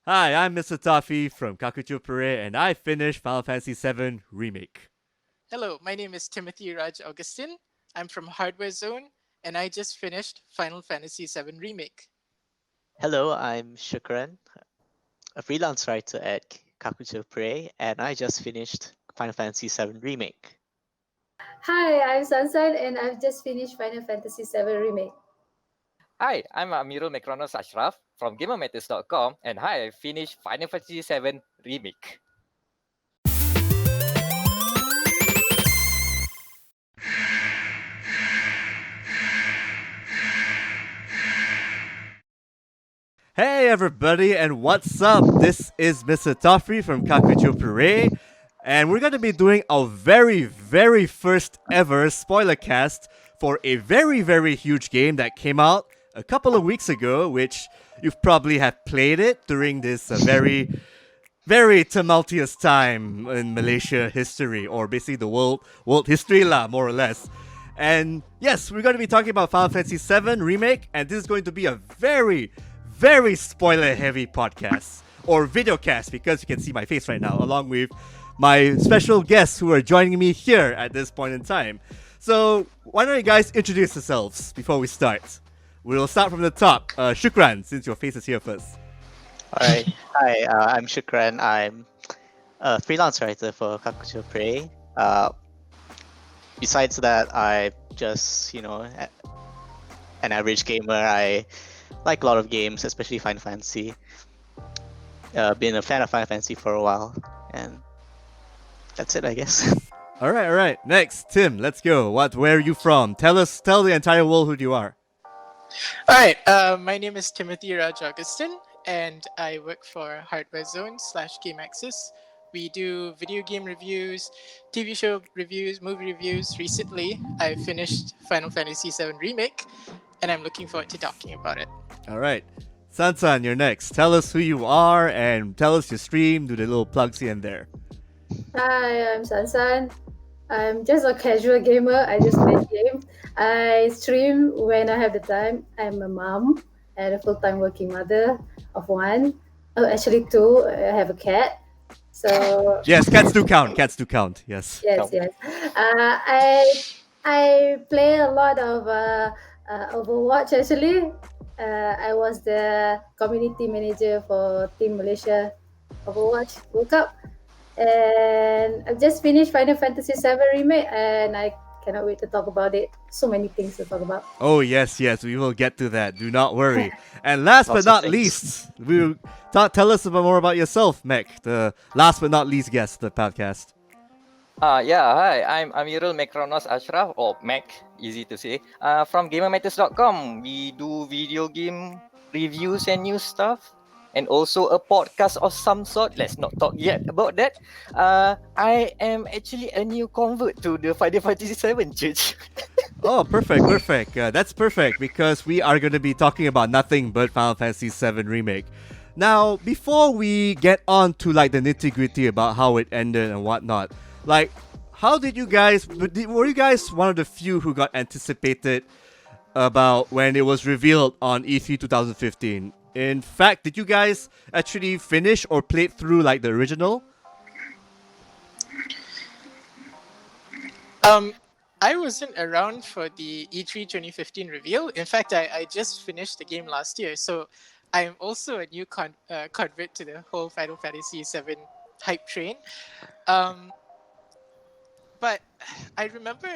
Hi, I'm Mr. Toffee from Kakuchopurei, and I finished Final Fantasy VII Remake. Hello, my name is Timothy Raj Augustin. I'm from Hardwarezone, and I just finished Final Fantasy VII Remake. Hello, I'm Shuqran, a freelance writer at Kakuchopurei, and I just finished Final Fantasy VII Remake. Hi, I'm Sansan and I've just finished Final Fantasy VII Remake. Hi, I'm Amirul Ashraf from GameAxis.com, and hi, I finished Final Fantasy VII Remake. Hey everybody, and what's up? This is Mr. Toffee from Kakuchopurei, and we're going to be doing our very first ever spoilercast for a very huge game that came out a couple of weeks ago, which you probably have played it during this very tumultuous time in Malaysia history, or basically the world history lah, more or less. And yes, we're going to be talking about Final Fantasy VII Remake, and this is going to be a very spoiler heavy podcast or videocast, because you can see my face right now, along with my special guests who are joining me here at this point in time. So why don't you guys introduce yourselves before we start? We'll start from the top. Shuqran, since your face is here first. Alright, hi, I'm Shuqran. I'm a freelance writer for Kakuchopurei. Besides that, I'm just, an average gamer. I like a lot of games, especially Final Fantasy. Been a fan of Final Fantasy for a while, and that's it, I guess. All right. Next, Tim, let's go. Where are you from? Tell the entire world who you are. Alright, my name is Timothy Raj Augustin, and I work for Hardwarezone / GameAxis. We do video game reviews, TV show reviews, movie reviews. Recently, I finished Final Fantasy VII Remake, and I'm looking forward to talking about it. All right. Sansan, you're next. Tell us who you are and tell us your stream. Do the little plugs here and there. Hi, I'm Sansan. I'm just a casual gamer. I just play games. I stream when I have the time. I'm a mom and a full-time working mother of one. Oh, actually two. I have a cat. So Yes, cats do count. Yes. yes. I play a lot of Overwatch actually. I was the community manager for Team Malaysia Overwatch World Cup, and I've just finished Final Fantasy VII Remake, and I cannot wait to talk about it. So many things to talk about. Oh, yes. We will get to that. Do not worry. And last but Lots of not things. least, tell us more about yourself, Meck, the last but not least guest of the podcast. Hi, I'm Amirul Ashraf, or Meck, easy to say, from GameAxis.com. We do video game reviews and news stuff, and also a podcast of some sort. Let's not talk yet about that. I am actually a new convert to the Final Fantasy VII church. Oh, perfect. That's perfect, because we are going to be talking about nothing but Final Fantasy VII Remake. Now, before we get on to the nitty-gritty about how it ended and whatnot, how did you guys... Were you guys one of the few who got anticipated about when it was revealed on E3 2015? In fact, did you guys actually finish or play through the original? I wasn't around for the E3 2015 reveal. In fact, I just finished the game last year, so I'm also a new convert to the whole Final Fantasy VII hype train. But I remember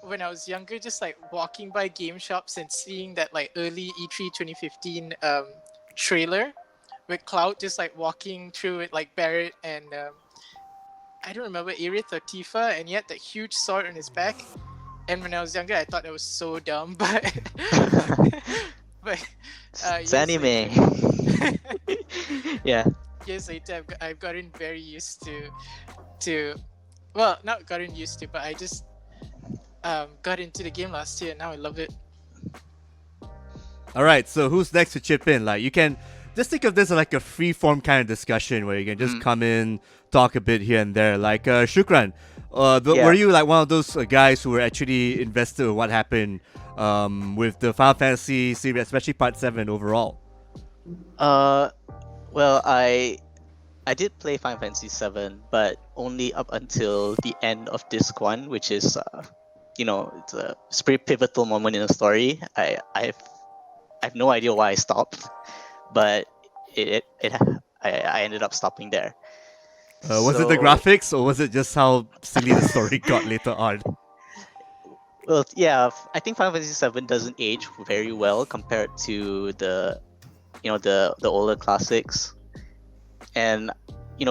when I was younger, just walking by game shops and seeing that early E3 2015 trailer with Cloud just walking through it like Barrett and I don't remember Aerith or Tifa, and yet that huge sword on his back. And when I was younger, I thought that was so dumb, but It's anime. Yeah. Years later, I've gotten very used to well, not gotten used to, but I just got into the game last year and now I love it. All right, so who's next to chip in? You can just think of this as a free-form kind of discussion where you can just come in, talk a bit here and there. Shuqran, were you one of those guys who were actually invested in what happened with the Final Fantasy series, especially Part 7 overall? Well, I did play Final Fantasy VII, but only up until the end of Disc 1, which is, it's a pretty pivotal moment in the story. I have no idea why I stopped, but I ended up stopping there. Was it the graphics, or was it just how silly the story got later on? Well, yeah, I think Final Fantasy VII doesn't age very well compared to the older classics. And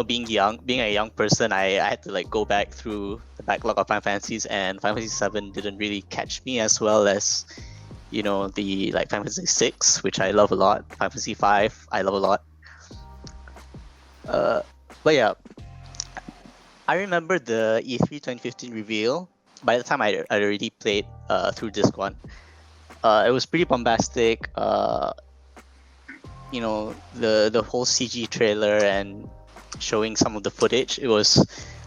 being a young person, I had to like go back through the backlog of Final Fantasies, and Final Fantasy VII didn't really catch me as well as the like Final Fantasy VI, which I love a lot. Final Fantasy V, I love a lot. But yeah, I remember the E3 2015 reveal. By the time I already played through Disc 1, it was pretty bombastic. The whole CG trailer and showing some of the footage.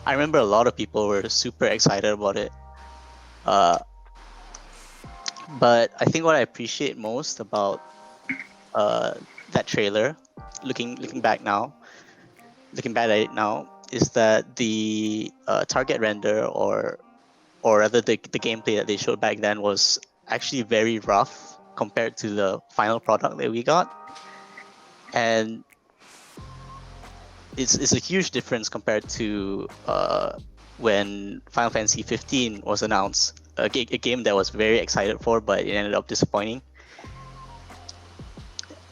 I remember a lot of people were super excited about it. But I think what I appreciate most about that trailer, looking back at it now, is that the target render or rather the gameplay that they showed back then was actually very rough compared to the final product that we got. And it's a huge difference compared to when Final Fantasy 15 was announced, a game that was very excited for, but it ended up disappointing.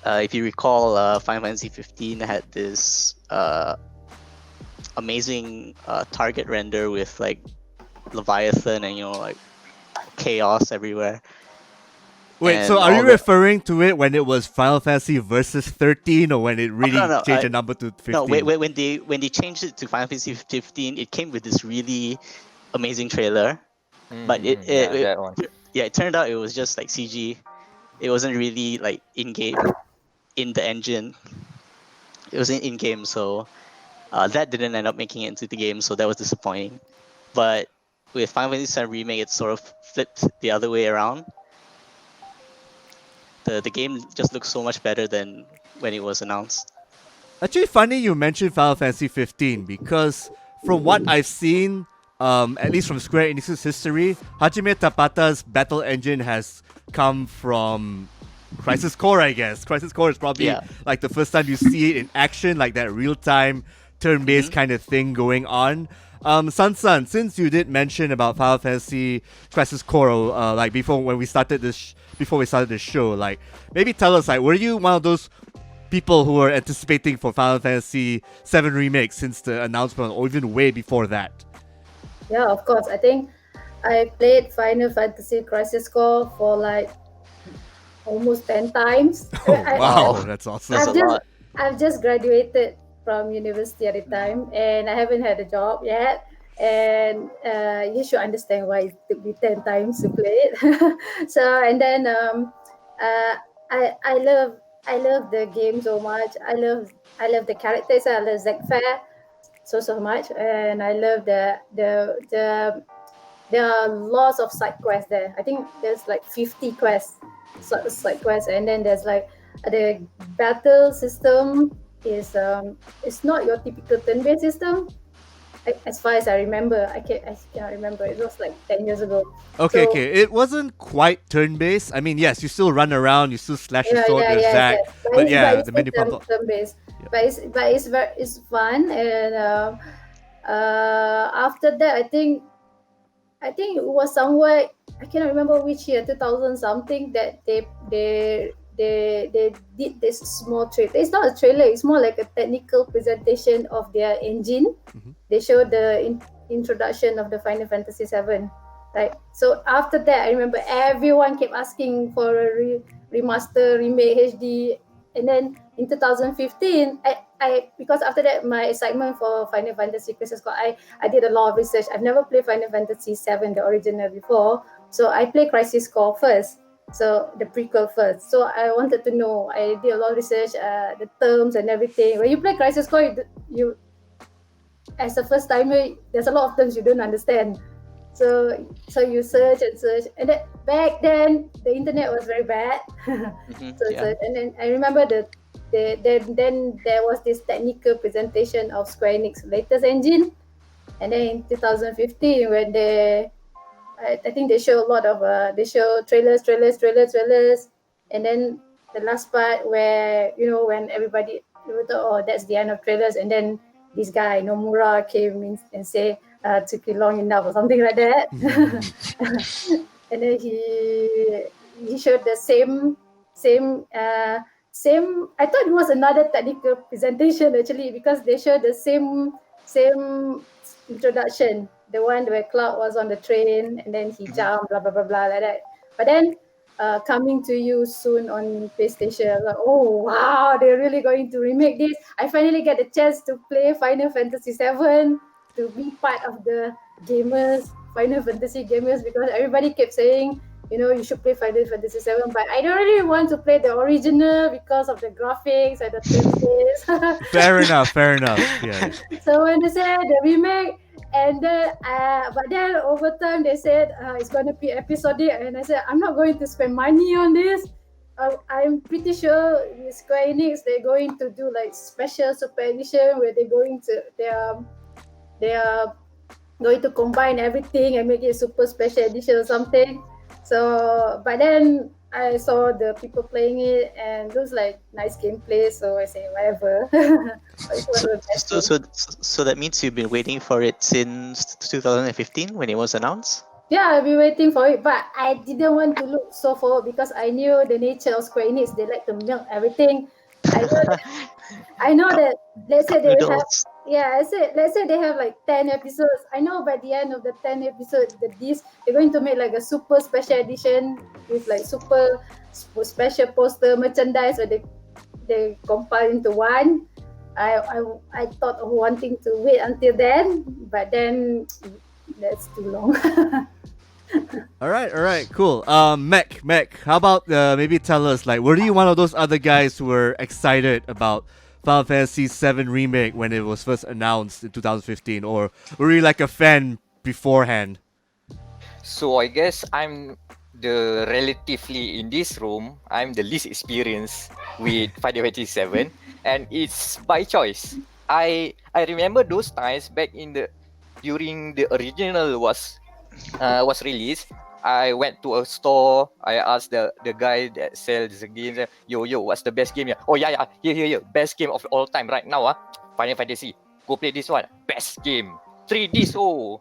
If you recall, Final Fantasy 15 had this amazing target render with like Leviathan and like chaos everywhere. Wait, so are you referring to it when it was Final Fantasy Versus 13, or when it really changed the number to 15? No, when they changed it to Final Fantasy 15, it came with this really amazing trailer, but it turned out it was just like CG. It wasn't really like in-game, in the engine. It was in-game, so that didn't end up making it into the game, so that was disappointing. But with Final Fantasy VII Remake, it sort of flipped the other way around. The game just looks so much better than when it was announced. Actually, funny you mentioned Final Fantasy 15, because from what I've seen, at least from Square Enix's history, Hajime Tabata's battle engine has come from Crisis Core, I guess. Crisis Core is probably like the first time you see it in action, like that real-time turn-based kind of thing going on. San, since you did mention about Final Fantasy Crisis Core, like before we started the show, like maybe tell us, like, were you one of those people who were anticipating for Final Fantasy VII Remake since the announcement, or even way before that? Yeah, of course. I think I played Final Fantasy Crisis Core for like almost 10 times. Oh, wow, that's awesome. I've just graduated from university at the time, and I haven't had a job yet. And you should understand why it took me 10 times to play it. So, and then I love the game so much. I love the characters. I love Zack Fair so much, and I love the there are lots of side quests there. I think there's like 50 side quests, and then there's like the battle system is it's not your typical turn-based system. As far as I remember, I cannot remember. It was like 10 years ago. Okay. It wasn't quite turn-based. I mean, yes, you still run around, you still slash your sword with Zack, but the menu pop-up. Turn-based. But it's fun, and after that, I think it was somewhere, I cannot remember which year, 2000 something, that they did this small trailer. It's not a trailer, it's more like a technical presentation of their engine. Mm-hmm. They showed the introduction of the Final Fantasy VII. Like, so after that, I remember everyone kept asking for a remaster, remake, HD. And then in 2015, I because after that, my excitement for Final Fantasy Crisis Core, I did a lot of research. I've never played Final Fantasy VII, the original, before. So I played Crisis Core first. So the prequel first. So I wanted to know. I did a lot of research, the terms and everything. When you play Crisis Core, you as a first timer, there's a lot of terms you don't understand. So you search, and then back then the internet was very bad. Search, and then I remember then there was this technical presentation of Square Enix latest engine, and then in 2015 when I think they show a lot of they show trailers, and then the last part where when everybody thought, oh, that's the end of trailers, and then this guy Nomura came in and say took you long enough or something like that. And then he showed the same I thought it was another technical presentation actually, because they showed the same introduction, the one where Cloud was on the train and then he jumped, blah blah blah blah like that. But then coming to you soon on PlayStation, I was like, oh wow, they're really going to remake this. I finally get the chance to play Final Fantasy VII, to be part of the Final Fantasy gamers, because everybody kept saying, you should play Final Fantasy VII, but I don't really want to play the original because of the graphics and the templates. Fair enough. Yeah. So when they said the remake, and then but then over time they said it's going to be episodic, and I said I'm not going to spend money on this. I'm pretty sure with Square Enix they're going to do like special super edition where they are going to combine everything and make it super special edition or something. So, but then I saw the people playing it and it was like nice gameplay, so I say whatever. It was the best game. So that means you've been waiting for it since 2015 when it was announced? Yeah, I've been waiting for it, but I didn't want to look so forward because I knew the nature of Square Enix. They like to milk everything. I know that let's say they have Noodles. let's say they have like 10 episodes. I know by the end of the 10 episodes, they're going to make like a super special edition with like super special poster merchandise where they compile into one. I thought of wanting to wait until then, but then that's too long. All right, cool. Meck, how about maybe tell us, like, were you one of those other guys who were excited about Final Fantasy VII Remake when it was first announced in 2015, or were you like a fan beforehand? So I guess I'm the relatively in this room, I'm the least experienced with Final Fantasy VII, and it's by choice. I remember those times back during the original was released. I went to a store. I asked the guy that sells the games, yo, what's the best game here? Oh yeah, here, best game of all time right now, Final Fantasy. Go play this one, best game. 3D, so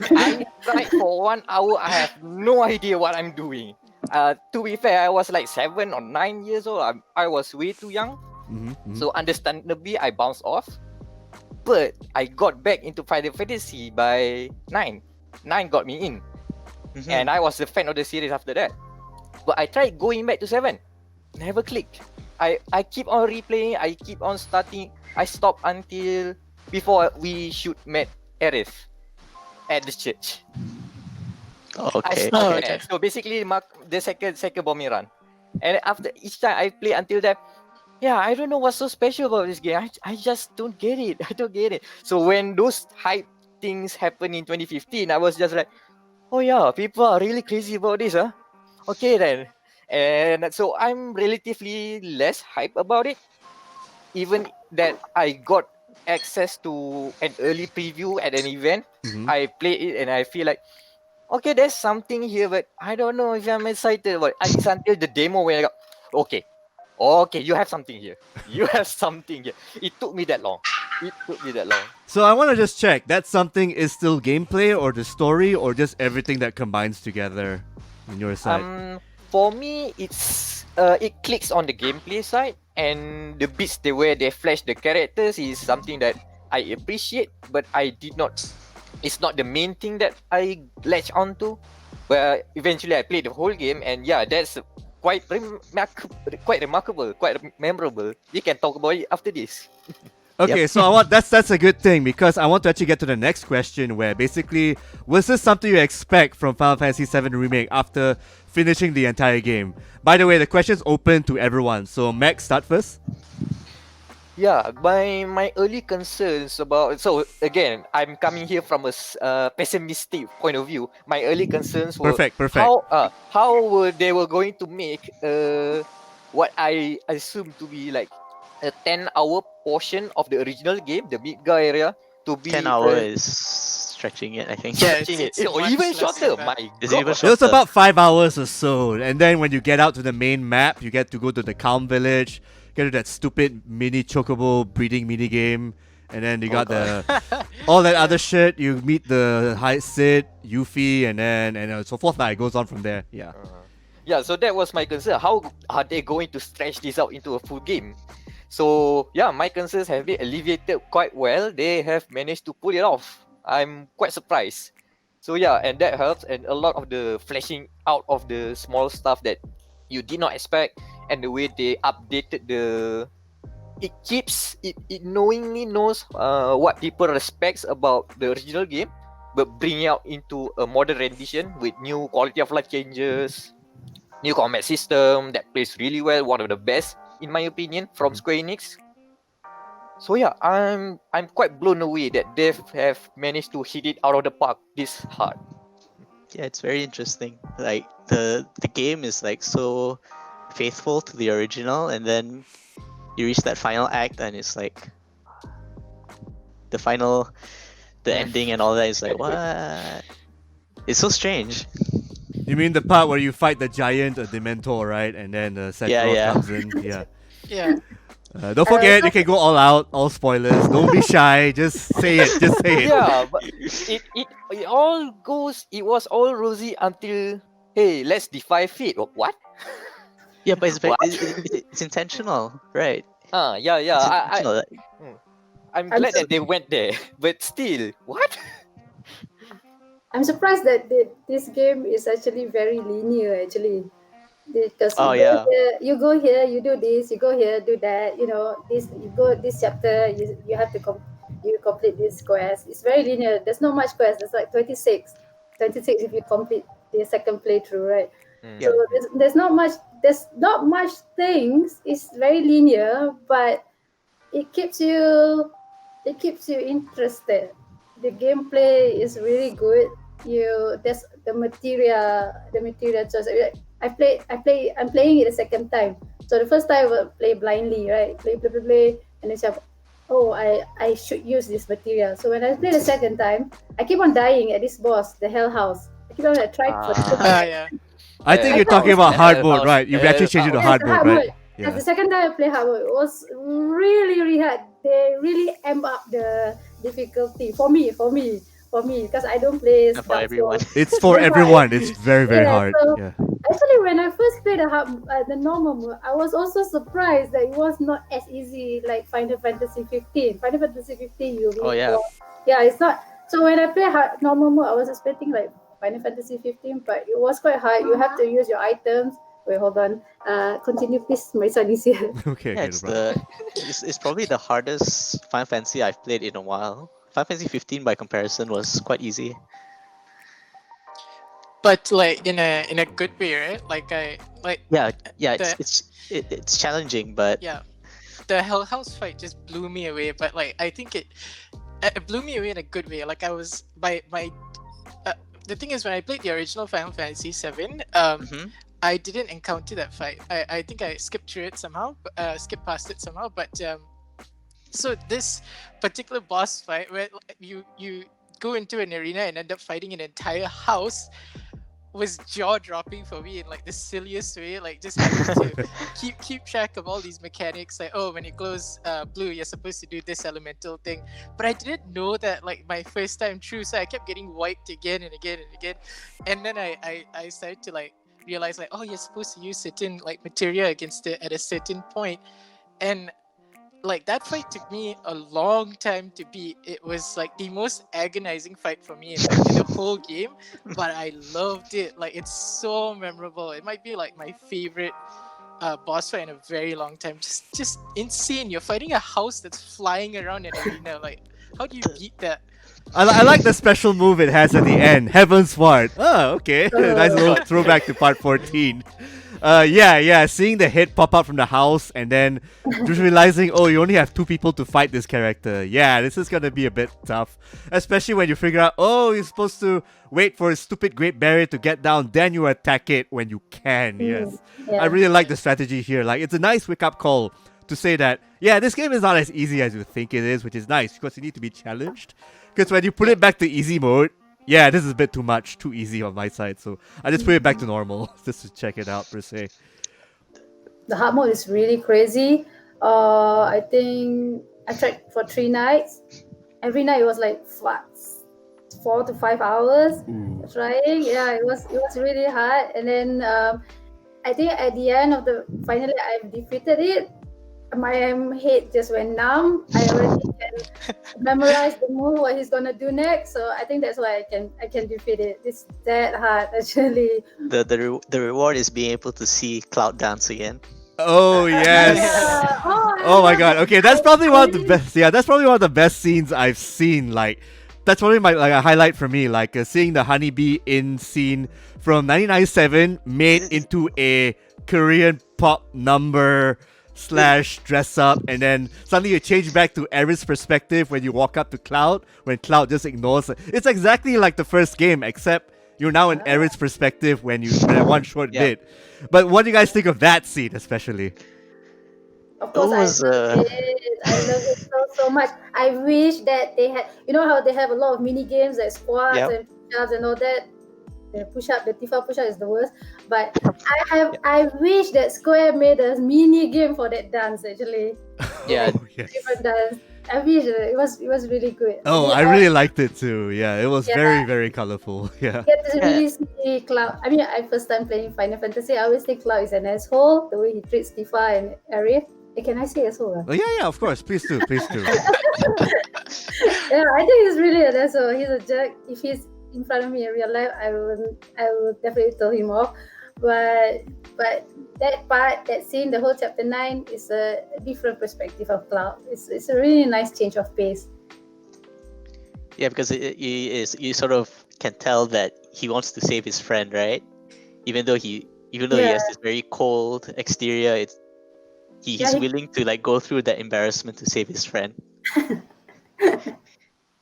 I tried for 1 hour. I have no idea what I'm doing. To be fair, I was like 7 or 9 years old. I was way too young. So understandably, I bounced off. But I got back into Final Fantasy by 9. 9 got me in. And I was a fan of the series after that. But I tried going back to 7. Never clicked. I keep on replaying. I keep on starting. I stopped until before we shoot met Aerith at the church. Okay. Okay. So basically, the second bombing run. And after each time I play until that, yeah, I don't know what's so special about this game. I just don't get it. I don't get it. So when those hype things happened in 2015, I was just like, oh yeah, people are really crazy about this, huh? Okay then. And so I'm relatively less hype about it. Even that I got access to an early preview at an event, I played it and I feel like, okay, there's something here, but I don't know if I'm excited about it. It's until the demo when I go, okay, you have something here. It took me that long. So I want to just check, that something is still gameplay or the story or just everything that combines together on your side? For me, it clicks on the gameplay side, and the bits where they flash the characters is something that I appreciate, but it's not the main thing that I latch onto. Well, eventually I played the whole game, and yeah, that's quite remarkable, quite memorable. We can talk about it after this. Okay, so that's a good thing, because I want to actually get to the next question, where basically, was this something you expect from Final Fantasy VII Remake after finishing the entire game? By the way, the question's open to everyone, so Meck, start first. Yeah, my early concerns about... So again, I'm coming here from a pessimistic point of view. My early concerns were Perfect. how they were going to make what I assume to be like a 10-hour portion of the original game, the Midgar area, to be 10 hours is stretching it, I think. Yeah, stretching it. it's Or much even less shorter. than that. My Is it even God. It was shorter? about 5 hours or so, and then when you get out to the main map, you get to go to the Calm Village, get to that stupid mini chocobo breeding mini game, and then you Oh, got all that other shit. You meet the High Sid, Yuffie, and then so forth. It goes on from there. Yeah. Yeah, so that was my concern. How are they going to stretch this out into a full game? So yeah, my concerns have been alleviated quite well. They have managed to pull it off. I'm quite surprised. So yeah, and that helps. And a lot of the fleshing out of the small stuff that you did not expect, and the way they updated it knowingly knows what people respects about the original game, but bring it out into a modern rendition with new quality of life changes, new combat system that plays really well, one of the best in my opinion from Square Enix. So yeah, I'm quite blown away that they have managed to hit it out of the park this hard. Yeah, it's very interesting. Like the game is like so faithful to the original, and then you reach that final act, and it's like the ending and all that is like, what? It's so strange. You mean the part where you fight the giant, Dementor, right? And then Sephiroth yeah. comes in. Yeah. Yeah. Don't forget, you can go all out, all spoilers. Don't be shy. Just say it. Just say it. Yeah, but it all goes. It was all rosy until hey, let's defy fate. What? Yeah, but it's What? it's intentional, right? Yeah. It's intentional. I'm glad that they went there, but still, what? I'm surprised that this game is actually very linear actually. Because Oh, yeah. you go here, you do this, you go here, do that. You know, you go this chapter, you have to you complete this quest. It's very linear. There's not much quest. There's like 26 if you complete the second playthrough, right? Yeah. So there's not much things. It's very linear, but it keeps you interested. The gameplay is really good. There's the material choice. I'm playing it a second time. So the first time I will play blindly, right? Play, and then say, oh, I should use this material. So when I play the second time, I keep on dying at this boss, the Hell House. I keep on trying for the Yeah. I think you're talking about hard mode, right? You've actually changed it to hard mode, right? Yes, the second time I play hard mode, it was really, really hard. They really amp up the difficulty for me, because I don't play For Dark everyone. Souls. It's for everyone. It's very, very Yeah, hard. so- Yeah. Actually, when I first played the normal mode, I was also surprised that it was not as easy like Final Fantasy 15. Final Fantasy 15, you Oh, really yeah. yeah, it's not. So when I play normal mode, I was expecting like Final Fantasy 15, but it was quite hard. You have to use your items. Wait, hold on. Continue, please. My son is here. Okay. Yeah, Okay, it's probably the hardest Final Fantasy I've played in a while. Final Fantasy 15 by comparison was quite easy. But like in a good way, right? Yeah, The- it's challenging, but Yeah, the Hell House fight just blew me away. But like I think it blew me away in a good way. Like I was the thing is when I played the original Final Fantasy VII, mhm. I didn't encounter that fight. I think I skipped through it somehow, skipped past it somehow. But so this particular boss fight where you go into an arena and end up fighting an entire house was jaw-dropping for me in like the silliest way. Like just having to keep track of all these mechanics. Like, oh, when it glows blue, you're supposed to do this elemental thing. But I didn't know that like my first time through, so I kept getting wiped again and again and again. And then I started to like realize like, oh, you're supposed to use certain like materia against it at a certain point. And like that fight took me a long time to beat. It was like the most agonizing fight for me in the whole game, but I loved it. Like it's so memorable. It might be like my favorite boss fight in a very long time. Just insane. You're fighting a house that's flying around an arena. Like how do you beat that? I like the special move it has at the end. Heaven's Ward. Oh, okay. Nice little throwback to part 14. Yeah. Seeing the head pop out from the house and then just realizing, oh, you only have 2 people to fight this character. Yeah, this is gonna be a bit tough. Especially when you figure out, oh, you're supposed to wait for a stupid Great Barrier to get down, then you attack it when you can. Yes. Yeah. I really like the strategy here. Like, it's a nice wake-up call to say that, yeah, this game is not as easy as you think it is, which is nice because you need to be challenged. Because when you put it back to easy mode, yeah, this is a bit too much, too easy on my side. So I just put it back to normal just to check it out per se. The hard mode is really crazy. I think I tried for 3 nights. Every night it was like 4 to 5 hours trying. Yeah, it was really hard. And then I think at the end of finally I've defeated it. My head just went numb. I already can memorize the move, what he's gonna do next. So I think that's why I can defeat it. It's that hard actually. The reward is being able to see Cloud dance again. Oh, yes. Oh my god. Okay, that's probably one of the best. Yeah, that's probably one of the best scenes I've seen. Like, that's probably a highlight for me. Like, seeing the Honeybee in scene from 1997 made into a Korean pop number / dress up, and then suddenly you change back to Erin's perspective when you walk up to Cloud, when Cloud just ignores it. It's exactly like the first game, except you're now in Erin's perspective when one short bit. But what do you guys think of that scene, especially? Of course, I love it so much. I wish that they had, you know how they have a lot of mini games like squats and push-ups and all that. The Tifa push-up is the worst. But I wish that Square made a mini game for that dance actually. Yeah. Different dance. I wish it was really good. Oh, I really liked it too. Yeah, it was very, very colorful. Yeah. Get to really see Cloud. I mean, first time playing Final Fantasy, I always think Cloud is an asshole. The way he treats Tifa and Aerith. Can I say asshole? Oh, yeah, of course. Please do. Yeah, I think he's really an asshole. He's a jerk. If he's in front of me in real life, I will definitely tell him off. But that scene, the whole chapter 9 is a different perspective of Cloud. It's a really nice change of pace. Yeah, because you sort of can tell that he wants to save his friend, right? Even though he has this very cold exterior, he's willing to like go through that embarrassment to save his friend.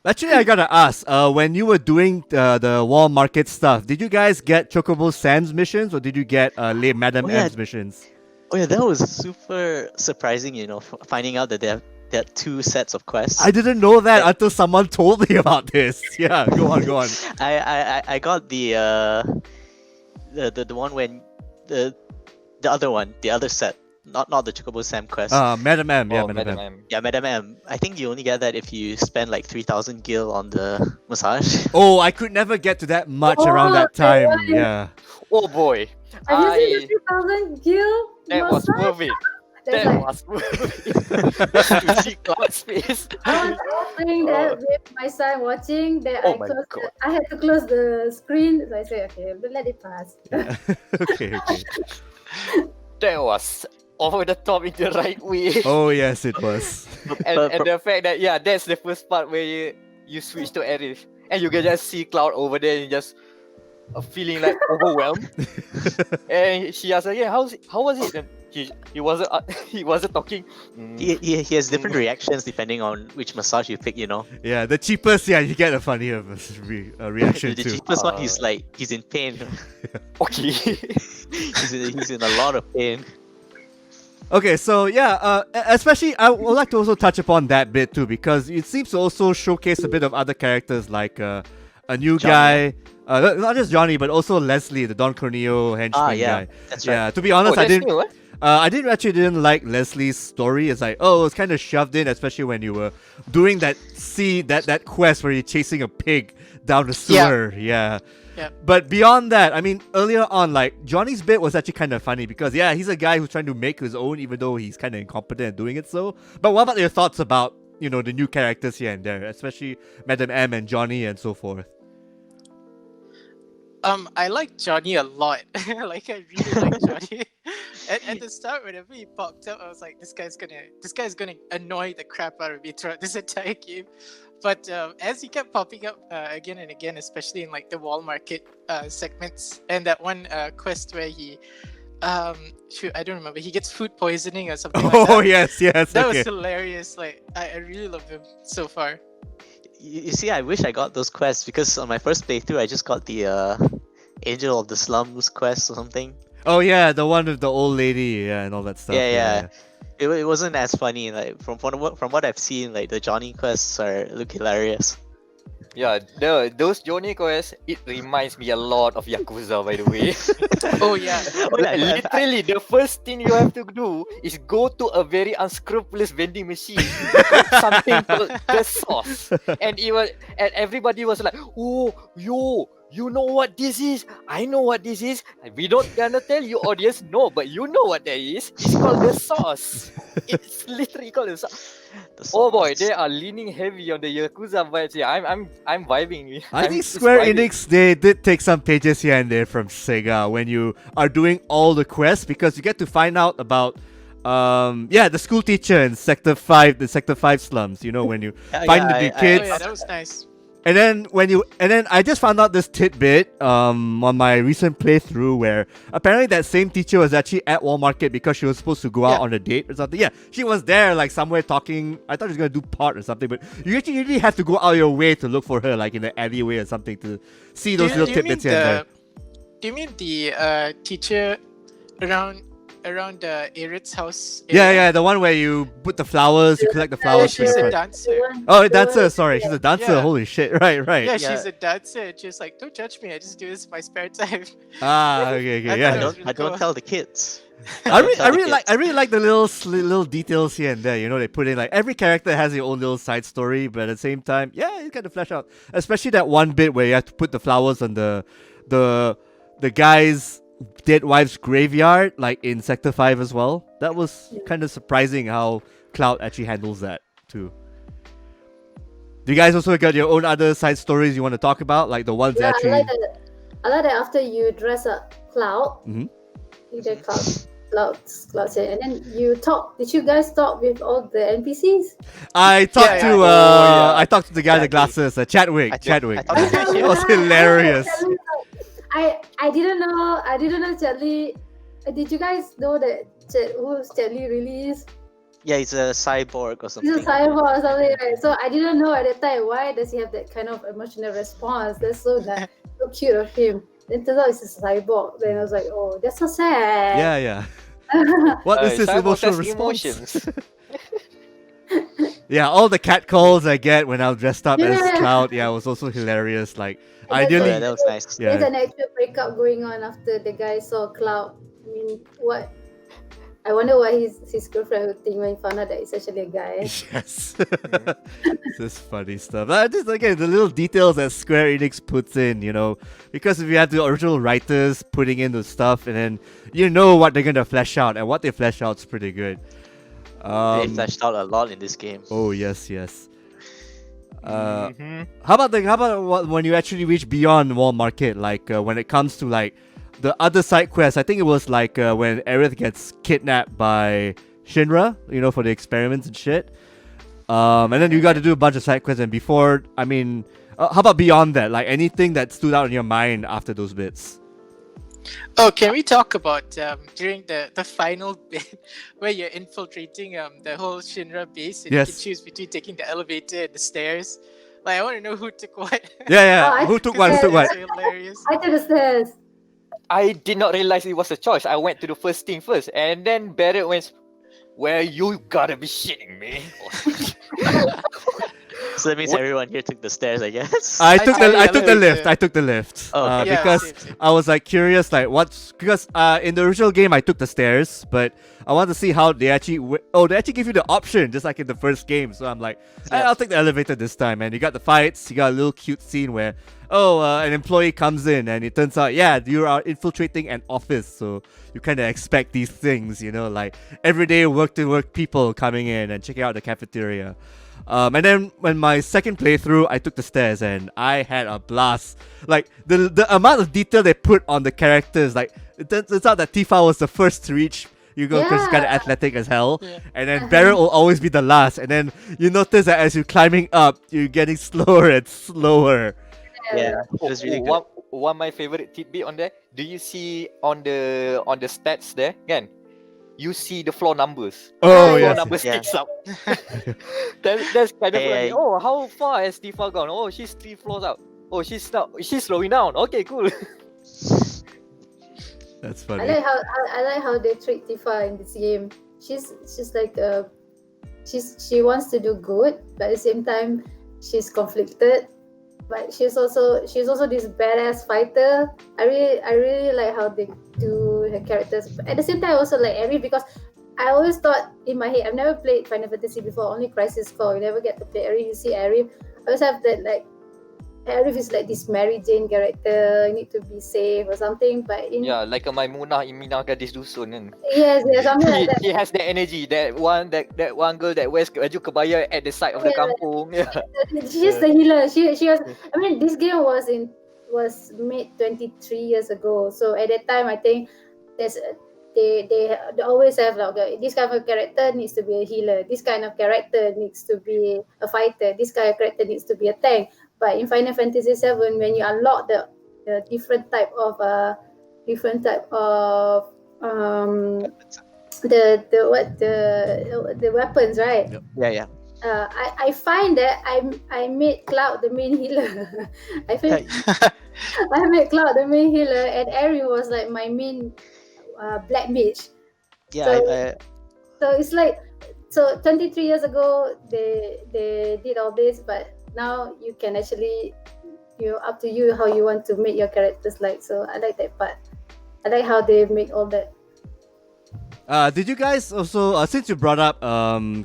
Actually, I gotta ask, when you were doing the wall market stuff, did you guys get Chocobo Sam's missions or did you get Madame M's missions? Oh yeah, that was super surprising, finding out that there are 2 sets of quests. I didn't know that until someone told me about this. Yeah, go on. I got the one when the other one, the other set. Not the Chocobo Sam quest. Madame M. Yeah, Madame M. Yeah, Madame M. I think you only get that if you spend like 3,000 gil on the massage. Oh, I could never get to that much around that time. Right. Yeah. Oh boy. Have you seen the 3,000 gil? That was worth it. That was worth it. To see Cloud's face. I was playing that with my son watching. That I had to close the screen. So I said, okay, but let it pass. Yeah. Okay. That was over the top in the right way. Oh yes, it was. and the fact that that's the first part where you switch to Aerith and you can just see Cloud over there and just feeling like overwhelmed. And she asked, how was it? And he wasn't talking. He has different reactions depending on which massage you pick. Yeah, the cheapest. Yeah, you get a funnier reaction the too. cheapest one, he's in pain. Okay. he's in a lot of pain. Okay, so especially I would like to also touch upon that bit too, because it seems to also showcase a bit of other characters like a new Johnny. guy, not just Johnny, but also Leslie, the Don Corneo henchman guy. That's right. Yeah, to be honest, I didn't. New, eh? I didn't like Leslie's story. It's like, oh, it's kind of shoved in, especially when you were doing that quest where you're chasing a pig down the sewer. Yeah. But beyond that, I mean, earlier on, like, Johnny's bit was actually kind of funny because, he's a guy who's trying to make his own, even though he's kind of incompetent at doing it so. But what about your thoughts about, the new characters here and there, especially Madame M and Johnny and so forth? I like Johnny a lot. I really like Johnny. At the start, whenever he popped up, I was like, this guy's gonna annoy the crap out of me throughout this entire game. But as he kept popping up again and again, especially in like the wall market segments, and that one quest where he shoot, I don't remember. He gets food poisoning or something like Oh that. yes, That was okay. hilarious. Like I really love him so far. You see, I wish I got those quests because on my first playthrough, I just got the Angel of the Slums quest or something. Oh yeah, the one with the old lady, yeah, and all that stuff. Yeah. It wasn't as funny. Like from what I've seen, like the Johnny quests look hilarious. Yeah, those Johnny quests, it reminds me a lot of Yakuza, by the way. Oh yeah. Literally, the first thing you have to do is go to a very unscrupulous vending machine, something called the sauce, and everybody was like, "Oh, you know what this is? I know what this is. We don't gonna tell you, audience, no, but you know what that is. It's called the sauce. It's literally called the sauce." Oh boy, they are leaning heavy on the Yakuza vibes here. I'm vibing. I I'm think just Square vibing. Enix, they did take some pages here and there from Sega when you are doing all the quests, because you get to find out about the school teacher in Sector 5, the Sector 5 slums, you know, when you find the Oh kids. yeah, that was nice. And then I just found out this tidbit on my recent playthrough where apparently that same teacher was actually at Wall Market because she was supposed to go out Yeah. on a date or something. Yeah, she was there like somewhere talking. I thought she was gonna do part or something, but you actually really have to go out your way to look for her, like in the alleyway or something, to see those little tidbits here and there. Do you mean the teacher around Aerith's house? Yeah, the one where you put the flowers, you collect the Yeah, flowers. for she's the a front. dancer. Oh, a dancer. Sorry, she's a dancer. Yeah. Holy shit! Right. Yeah, Yeah. she's a dancer. And she's like, don't judge me. I just do this in my spare time. Ah, okay, I yeah. thought it was really I don't cool. tell the kids. I Don't tell the kids. really like the little details here and there. You know, they put in like every character has their own little side story, but at the same time, yeah, you kind of flesh out. Especially that one bit where you have to put the flowers on the guy's dead wife's graveyard, like in Sector 5 as well. That was kind of surprising how Cloud actually handles that too. Do you guys also got your own other side stories you want to talk about, like the ones Yeah, that actually? I like that after you dress up Cloud, Mhm. you did Cloud, and then you talk. Did you guys talk with all the NPCs? I talked Yeah, to yeah. I talked to the guy with the Chadwick. glasses, Chadwick. I Chadwick. thought it It was hilarious. I didn't know Charlie. Did you guys know that who Charlie really is? Yeah, he's a cyborg or He's something. a cyborg or something, right? So I didn't know at that time why does he have that kind of emotional response. That's so nice, so cute of him. Then turns out it's a cyborg. Then I was like, oh, that's so sad. Yeah. What is this Cyborg emotional has response? emotions. Yeah, all the cat calls I get when I was dressed up as Yeah. Cloud, yeah, was also hilarious. Like, And Oh, ideally, yeah, that was nice. There's yeah. an actual breakup going on after the guy saw Cloud. I mean, what? I wonder what his girlfriend would think when he found out that it's actually a guy. Yes. This funny stuff. Just again, the little details that Square Enix puts in, you know, because if you have the original writers putting in the stuff, and then you know what they're gonna flesh out, and what they flesh out's pretty good. They fleshed out a lot in this game. Oh yes. Mhm. How about when you actually reach beyond Wall Market? Like when it comes to like the other side quests, I think it was like when Aerith gets kidnapped by Shinra, you know, for the experiments and shit. And then you got to do a bunch of side quests. And before, I mean, how about beyond that? Like anything that stood out in your mind after those bits? Oh, can we talk about during the final bit where you're infiltrating the whole Shinra base and Yes. you can choose between taking the elevator and the stairs? Like, I want to know who took what. Yeah. Oh, I Who took think what? Who took what? That's hilarious. I took the stairs. I did not realize it was a choice. I went to the first thing first, and then Barrett went, "Well, you gotta be shitting me." So that means everyone here took the stairs, I guess. I took the elevator. lift. I took the lift. Oh, okay. Yeah, Because same. I was like curious, like because in the original game I took the stairs, but I want to see how they actually they actually give you the option just like in the first game. So I'm like, Yeah. I'll take the elevator this time. And you got the fights. You got a little cute scene where an employee comes in and it turns out you are infiltrating an office, so you kind of expect these things, you know, like everyday work to work people coming in and checking out the cafeteria. And then when my second playthrough, I took the stairs and I had a blast. Like the amount of detail they put on the characters, like it turns out that Tifa was the first to reach Hugo because he's kind of Yeah. athletic as hell. Yeah. And then Barrett will always be the last. And then you notice that as you're climbing up, you're getting slower and slower. Yeah, it was really good. one my favorite tidbit on there. Do you see on the stats there? Again, you see the floor numbers. Oh, Floor yes. number Yeah. sticks up. That's kind of Hey, funny. Oh, how far has Tifa gone? Oh, she's 3 floors out. Oh, she's slowing down. Okay, cool. That's I funny. like how they treat Tifa in this game. She's like she wants to do good, but at the same time she's conflicted. But she's also this badass fighter. I really like how they do her characters. But at the same time, I also like Eri because I always thought in my head, I've never played Final Fantasy before, only Crisis Core. You never get to play Eri. You see Eri. I always have that like Arif is like this Mary Jane character, you need to be safe or something. But in Yeah, like a Maimunah in Minah Gadis Dusun kan. yes, something like that. He has that energy. That one girl that wears baju kebaya at the side of the Yeah. kampung. Yeah. She's the healer. She was. I mean, this game was made 23 years ago. So at that time, I think there's they always have like, okay, this kind of character needs to be a healer. This kind of character needs to be a fighter. This kind of character needs to be a tank. But in Final Fantasy VII, when you unlock the different type of the weapons, right? Yep. yeah. I find that I made Cloud the main healer. I feel I made Cloud the main healer, and Eri was like my main black mage. Yeah, So it's like 23 years ago they did all this, but now you can actually up to you how you want to make your characters like. So I like that part. I like how they make all that. Did you guys also, since you brought up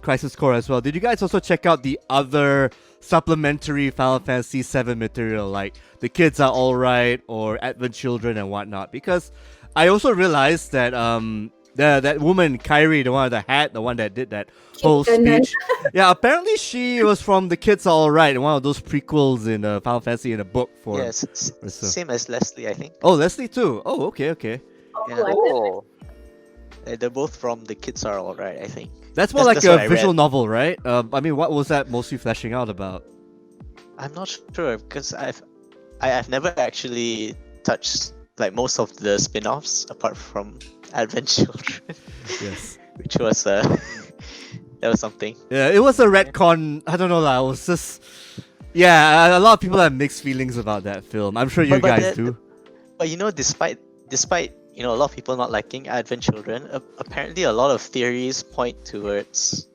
Crisis Core as well, did you guys also check out the other supplementary Final Fantasy VII material, like The Kids Are Alright or Advent Children and whatnot? Because I also realized that that woman, Kairi, the one with the hat, the one that did that whole speech, yeah, apparently she was from The Kids Are Alright, one of those prequels in Final Fantasy in a book for. yes, same as Leslie, I think. Oh, Leslie too. Oh, okay. Yeah. Oh. They're both from The Kids Are Alright, I think. That's more That's like what a I visual read. novel, right? I mean, what was that mostly fleshing out about? I'm not sure because I've never actually touched like most of the spin-offs apart from Advent Children, Yes. which was that was something. Yeah, it was a retcon. I don't know, lah. It was just. Yeah, a lot of people have mixed feelings about that film. I'm sure you But guys that- do. But despite a lot of people not liking Advent Children, apparently a lot of theories point towards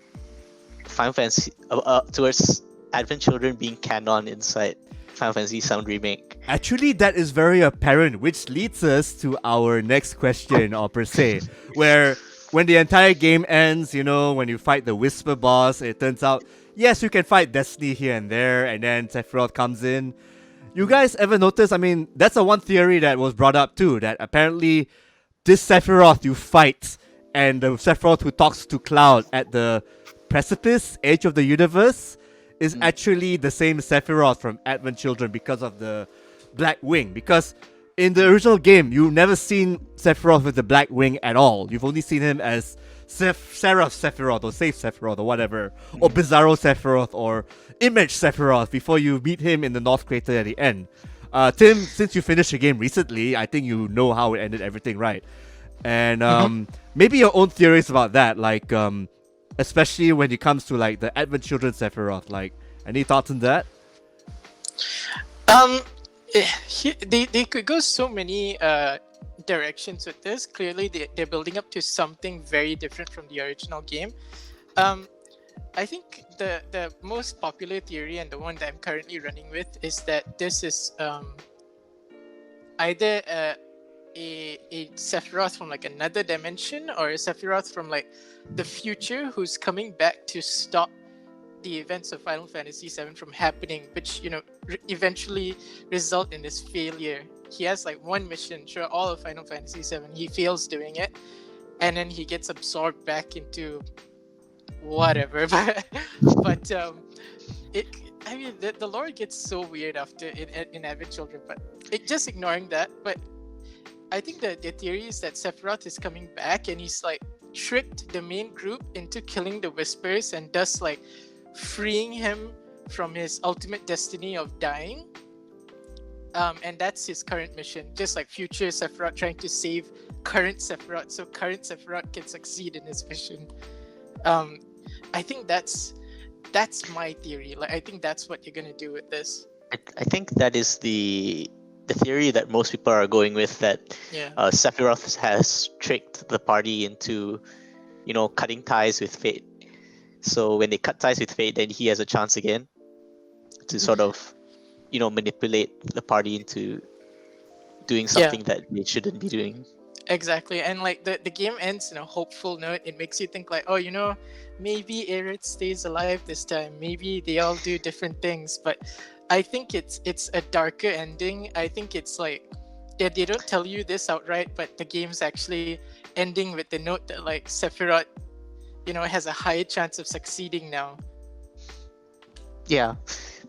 Final Fantasy towards Advent Children being canon inside Final Fantasy VII Remake. Actually, that is very apparent, which leads us to our next question, or per se, where when the entire game ends, when you fight the Whisper boss, it turns out, yes, you can fight Destiny here and there, and then Sephiroth comes in. You guys ever notice, I mean, that's the one theory that was brought up too, that apparently this Sephiroth you fight, and the Sephiroth who talks to Cloud at the precipice, edge of the universe, is actually the same Sephiroth from Advent Children because of the Black Wing. Because in the original game, you've never seen Sephiroth with the Black Wing at all. You've only seen him as Seraph Sephiroth or Safe Sephiroth or whatever, or Bizarro Sephiroth or Image Sephiroth before you meet him in the North Crater at the end. Tim, since you finished the game recently, I think you know how it ended everything right. And maybe your own theories about that, like especially when it comes to like the Advent Children Sephiroth. Like, any thoughts on that? They could go so many directions with this. Clearly, they're building up to something very different from the original game. I think the most popular theory and the one that I'm currently running with is that this is either a Sephiroth from like another dimension or a Sephiroth from like the future who's coming back to stop the events of Final Fantasy VII from happening, which eventually result in this failure. He has like one mission throughout all of Final Fantasy VII. He fails doing it, and then he gets absorbed back into whatever. but the lore gets so weird after in Advent Children. But just ignoring that. But I think the theory is that Sephiroth is coming back and he's like tricked the main group into killing the Whispers and thus like freeing him from his ultimate destiny of dying. And that's his current mission. Just like future Sephiroth trying to save current Sephiroth, so current Sephiroth can succeed in his mission. I think that's my theory. Like I think that's what you're gonna do with this. I think that is the theory that most people are going with, that Yeah. Sephiroth has tricked the party into, cutting ties with fate. So when they cut ties with fate, then he has a chance again to sort of, manipulate the party into doing something that they shouldn't be doing. Exactly, and like the game ends in a hopeful note. It makes you think like, oh, maybe Aerith stays alive this time. Maybe they all do different things. But I think it's a darker ending. I think it's like, yeah, they don't tell you this outright, but the game's actually ending with the note that like Sephiroth, has a higher chance of succeeding now. Yeah,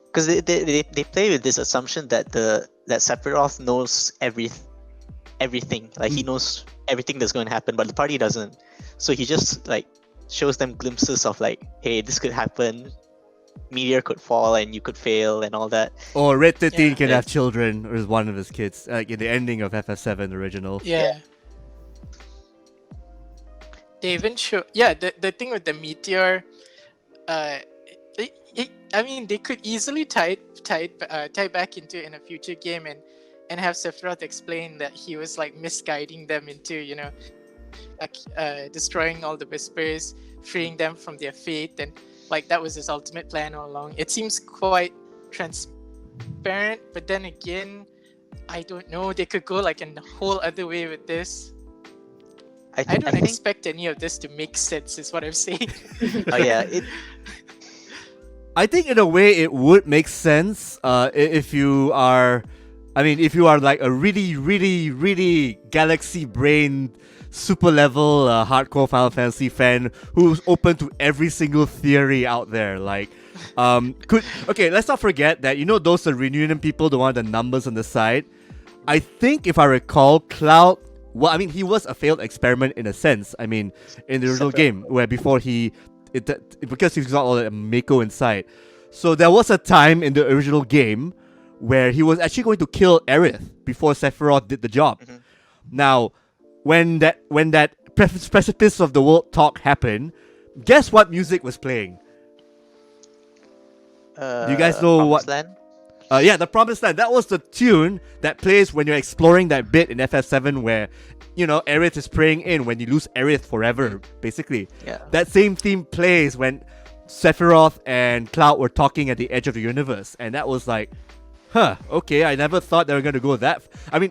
because they play with this assumption that that Sephiroth knows everything. Like he knows everything that's going to happen, but the party doesn't. So he just like shows them glimpses of like, hey, this could happen. Meteor could fall and you could fail and all that. Or Red 13 Yeah. can have children, or is one of his kids, like in the ending of FF7 original. Yeah. They even show the thing with the meteor. I mean, they could easily tie back into in a future game and have Sephiroth explain that he was like misguiding them into destroying all the whispers, freeing them from their fate, and like that was his ultimate plan all along. It seems quite transparent, but then again, I don't know. They could go like in a whole other way with this. I don't expect any of this to make sense, is what I'm saying. Oh yeah, I think in a way it would make sense if you are like a really, really, really galaxy-brained, super-level, hardcore Final Fantasy fan who's open to every single theory out there. Like, let's not forget that, those are reunion people, the one with the numbers on the side. I think, if I recall, Cloud, he was a failed experiment in a sense. I mean, in the original game, where before because he's got all that Mako inside. So there was a time in the original game where he was actually going to kill Aerith before Sephiroth did the job. Mm-hmm. Now, when that precipice of the world talk happened, guess what music was playing? Do you guys know what? Land? The Promised Land. That was the tune that plays when you're exploring that bit in FF7 where, Aerith is praying in when you lose Aerith forever, basically. Yeah. That same theme plays when Sephiroth and Cloud were talking at the edge of the universe. And that was like, okay, I never thought they were going to go that...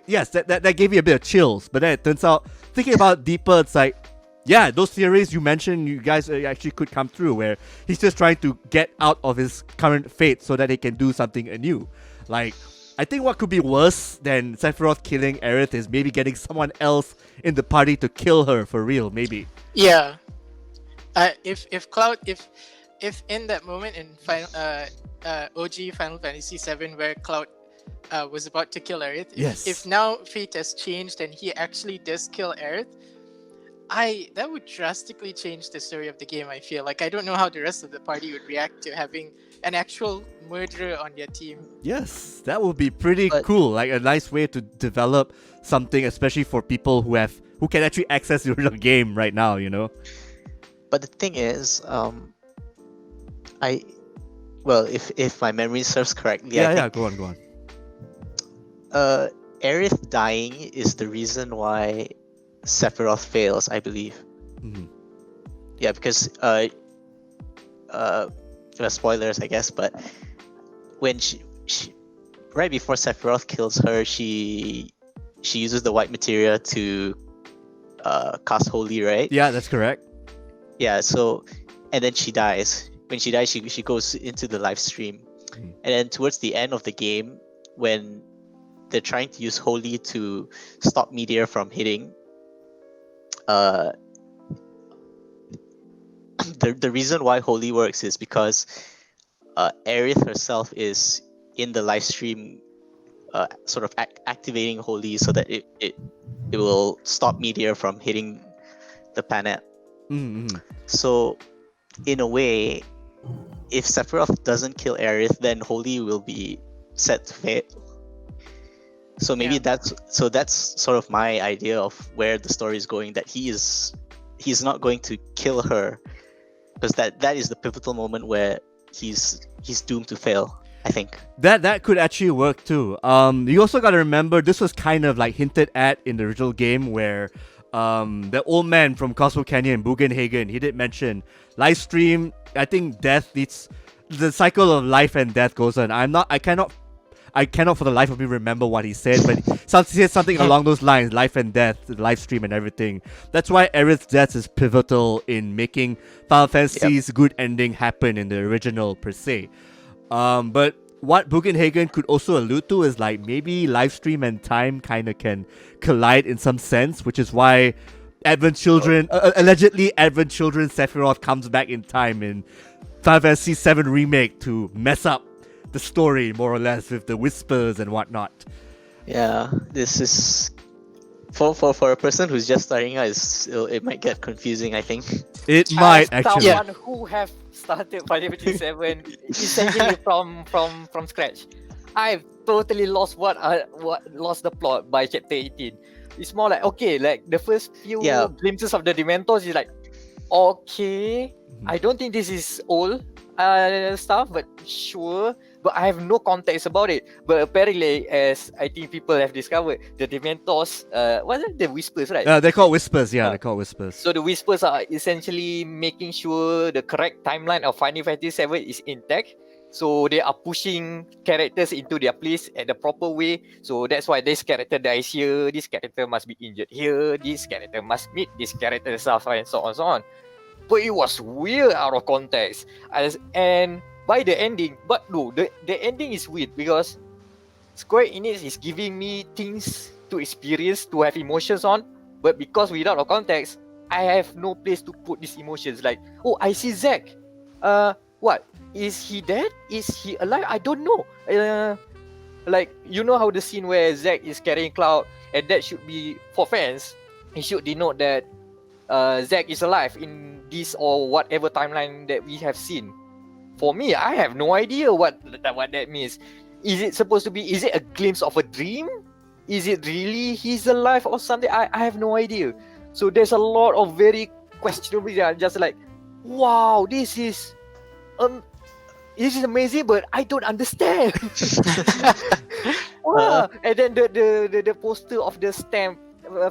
yes, that gave me a bit of chills. But then it turns out, thinking about it deeper, it's like, yeah, those theories you mentioned, you guys actually could come through, where he's just trying to get out of his current fate so that he can do something anew. Like, I think what could be worse than Sephiroth killing Aerith is maybe getting someone else in the party to kill her for real, maybe. Yeah. If Cloud, if in that moment in OG Final Fantasy VII where Cloud was about to kill Aerith, Yes. if now fate has changed and he actually does kill Aerith, that would drastically change the story of the game. I feel like I don't know how the rest of the party would react to having an actual murderer on their team. Yes, that would be pretty cool. Like a nice way to develop something, especially for people who can actually access the original game right now. But the thing is, if my memory serves correctly, I think, go on. Aerith dying is the reason why Sephiroth fails, I believe. Mm-hmm. Yeah, because spoilers, I guess, but when she right before Sephiroth kills her, she uses the white materia to cast Holy, right? Yeah, that's correct. Yeah, so and then she dies. When she dies, she goes into the live stream. Mm. And then towards the end of the game, when they're trying to use Holy to stop Meteor from hitting, the reason why Holy works is because Aerith herself is in the live stream, sort of activating Holy so that it will stop Meteor from hitting the planet. Mm-hmm. So, in a way, if Sephiroth doesn't kill Aerith, then Holy will be set to fail. So maybe Yeah. that's sort of my idea of where the story is going. That he's not going to kill her, because that is the pivotal moment where he's doomed to fail, I think. That could actually work too. You also gotta remember this was kind of like hinted at in the original game where the old man from Cosmo Canyon, Bugenhagen, he did mention live stream. I think death leads the cycle of life and death goes on. I cannot for the life of me remember what he said, but he said something along those lines, life and death, the live stream and everything. That's why Aerith's death is pivotal in making Final Fantasy's good ending happen in the original per se. But what Bugenhagen could also allude to is like maybe live stream and time kind of can collide in some sense, which is why Advent Children, allegedly Advent Children Sephiroth comes back in time in Final Fantasy VII Remake to mess up the story more or less with the whispers and whatnot. Yeah, this is for a person who's just starting out. It might get confusing, I think. It might As actually. someone who have started Final Fantasy VII essentially from scratch, I've totally lost what lost the plot by chapter 18. It's more like, okay, like the first few Yeah. glimpses of the Dementors is like, okay, I don't think this is old stuff, but sure. But I have no context about it. But apparently, as I think people have discovered, the Dementors, what are the Whispers, right? They're called whispers, yeah, they're called whispers. So the Whispers are essentially making sure the correct timeline of Final Fantasy VII is intact. So they are pushing characters into their place at the proper way. So that's why this character dies here, this character must be injured here, this character must meet this character, and so on and so on and so on. But it was weird out of context. And by the ending, but no, the ending is weird because Square Enix is giving me things to experience, to have emotions on, but because without a context, I have no place to put these emotions. Like, oh, I see Zack. What? Is he dead? Is he alive? I don't know. Like, you know how the scene where Zack is carrying Cloud, and that should be, for fans, it should denote that Zack is alive in this or whatever timeline that we have seen. For me, I have no idea what that means. Is it supposed to be? Is it a glimpse of a dream? Is it really he's alive or something? I have no idea. So there's a lot of very questionable. Just like, wow, this is amazing, but I don't understand. Wow. And then the poster of the stamp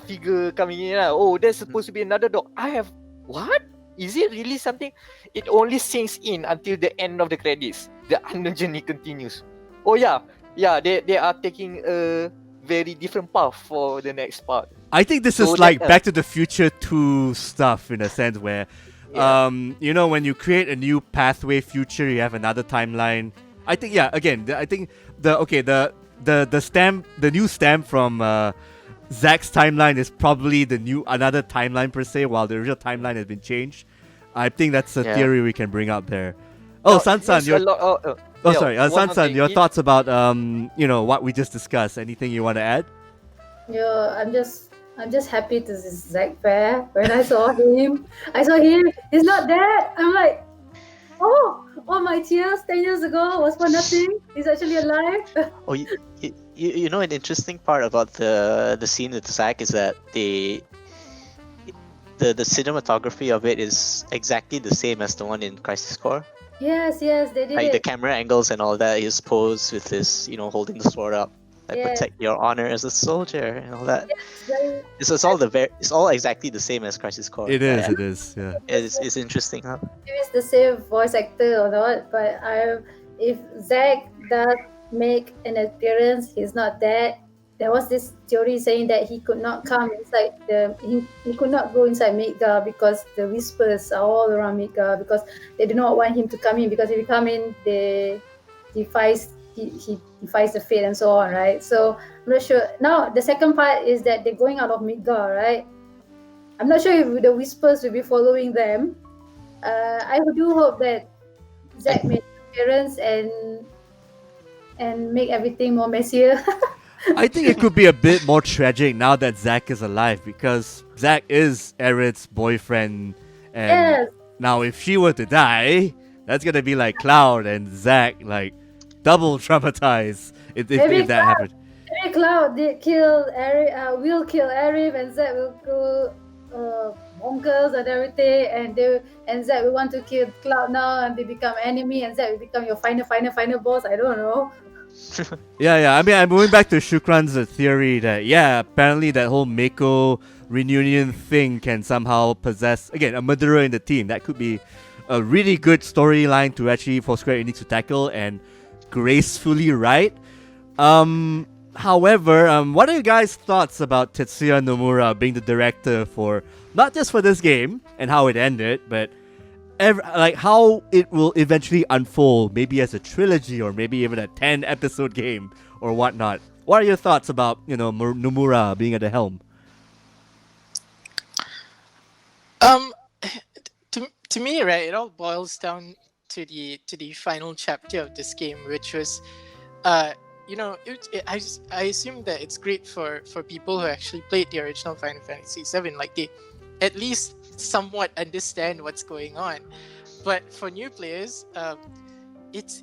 figure coming in. Oh, that's supposed to be another dog. I have what? Is it really something? It only sinks in until the end of the credits. The unknown journey continues. Oh yeah, they are taking a very different path for the next part. I think this is like Back to the Future 2 stuff in a sense where, you know, when you create a new pathway future, you have another timeline. I think, yeah, again, I think the stamp, the new stamp from Zack's timeline is probably another timeline per se, while the original timeline has been changed. I think that's a theory we can bring up there. Oh, Sansan, Sansan, your thoughts about you know, what we just discussed. Anything you want to add? Yo, I'm just happy to see Zack fair. When I saw him, he's not dead. I'm like, oh, all my tears 10 years ago was for nothing. He's actually alive. Oh, you know, an interesting part about the scene with Zack is that the cinematography of it is exactly the same as the one in Crisis Core. Yes, they did Like it. the camera angles and all that, his pose with his, you know, holding the sword up, like protect your honor as a soldier and all that. Yes, It's all exactly the same as Crisis Core. It is, yeah. It's interesting, huh? Maybe it's the same voice actor or not, but if Zack does make an appearance, he's not dead. There was this theory saying that he could not come inside he could not go inside Midgar because the whispers are all around Midgar, because they do not want him to come in, because if he come in, he defies the fate and so on, right? So I'm not sure. Now the second part is that they're going out of Midgar, right? I'm not sure if the whispers will be following them. I do hope that Zack made an appearance and make everything more messier. I think it could be a bit more tragic now that Zack is alive, because Zack is Aerith's boyfriend, and now if she were to die, that's gonna be like Cloud and Zack like double traumatized if that happened. Maybe Maybe Cloud did kill Arif, will kill Arif, and Zed will kill bonkers and everything, and Zed will want to kill Cloud now, and they become enemy, and Zed will become your final boss. I don't know. Yeah. I mean, I'm moving back to Shukran's theory that, yeah, apparently that whole Mako reunion thing can somehow possess, again, a murderer in the team. That could be a really good storyline to actually, for Square Enix to tackle and gracefully write. However, what are you guys' thoughts about Tetsuya Nomura being the director for, not just for this game and how it ended, but like how it will eventually unfold, maybe as a trilogy or maybe even a 10-episode game or whatnot? What are your thoughts about, Nomura being at the helm? To me, right, it all boils down to the final chapter of this game, which was, I assume that it's great for people who actually played the original Final Fantasy VII. Like, they at least somewhat understand what's going on. But for new players, it's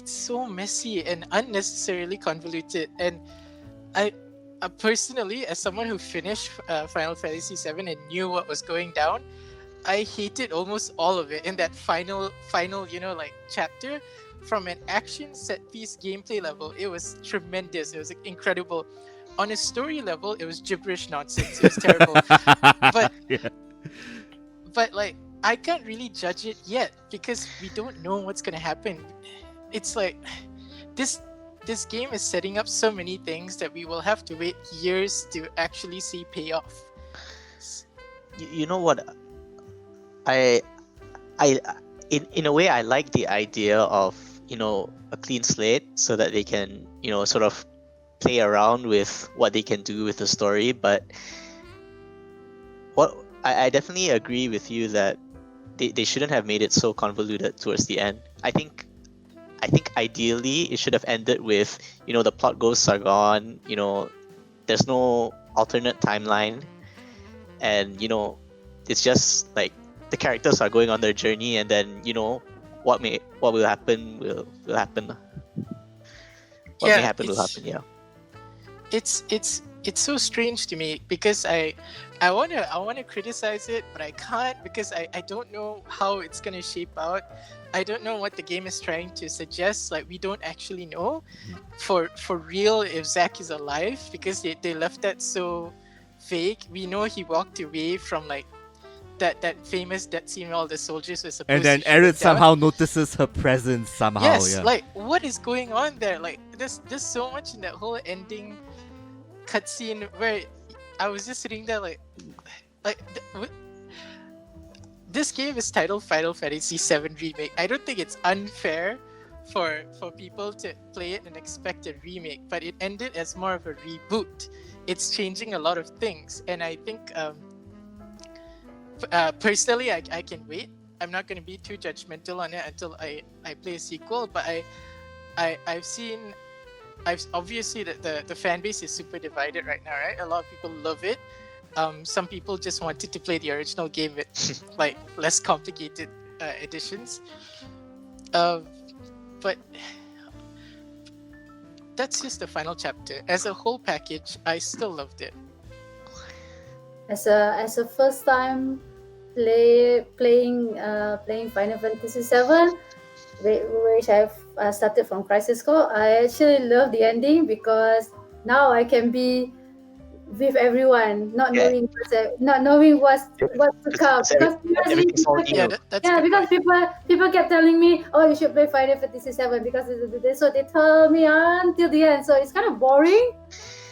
so messy and unnecessarily convoluted. And I personally, as someone who finished Final Fantasy VII and knew what was going down, I hated almost all of it in that final chapter. From an action set piece gameplay level, it was tremendous. It was incredible. On a story level, it was gibberish nonsense. It was terrible. But Yeah. but like, I can't really judge it yet because we don't know what's gonna happen. It's like this game is setting up so many things that we will have to wait years to actually see payoff. You know what? In a way, I like the idea of a clean slate so that they can sort of play around with what they can do with the story. But what I definitely agree with you that they shouldn't have made it so convoluted towards the end. I think ideally it should have ended with the plot ghosts are gone. There's no alternate timeline, and it's just like the characters are going on their journey, and then what will happen will happen. What may happen will happen. Yeah. It's so strange to me because I wanna criticize it, but I can't because I don't know how it's gonna shape out. I don't know what the game is trying to suggest. Like, we don't actually know for real if Zack is alive because they left that so vague. We know he walked away from like that famous death scene where all the soldiers were supposed And then to shoot him Aerith down. somehow notices her presence somehow. Yes, Yeah. like, what is going on there? Like, there's so much in that whole ending cutscene where I was just sitting there like this game is titled Final Fantasy VII Remake. I don't think it's unfair for people to play it and expect a remake, but it ended as more of a reboot. It's changing a lot of things, and I think personally, I can wait. I'm not going to be too judgmental on it until I play a sequel. But I've obviously the fan base is super divided right now, right? A lot of people love it. Some people just wanted to play the original game with like less complicated additions. But that's just the final chapter. As a whole package, I still loved it. As a first time playing Final Fantasy VII, which I've started from Crisis Core, I actually love the ending because now I can be with everyone, not knowing what's to come. Because Everything's all new. That's yeah, good because point. people kept telling me, oh, you should play Final Fantasy VII because so they tell me until the end. So it's kind of boring.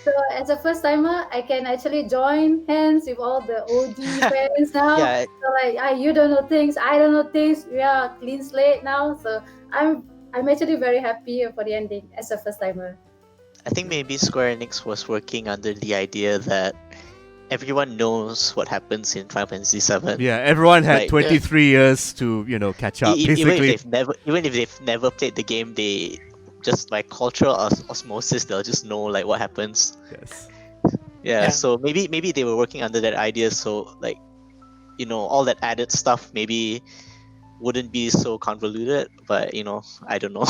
So as a first timer, I can actually join hands with all the OG fans now. Yeah. So like, you don't know things, I don't know things. We are clean slate now. So I'm actually very happy for the ending as a first timer. I think maybe Square Enix was working under the idea that everyone knows what happens in Final Fantasy VII. Yeah, everyone had Like, 23 years to, catch up. Basically, Even if they've never played the game, they just by cultural osmosis, they'll just know like what happens. yes. Yeah. So maybe they were working under that idea. So like, all that added stuff maybe wouldn't be so convoluted. But I don't know.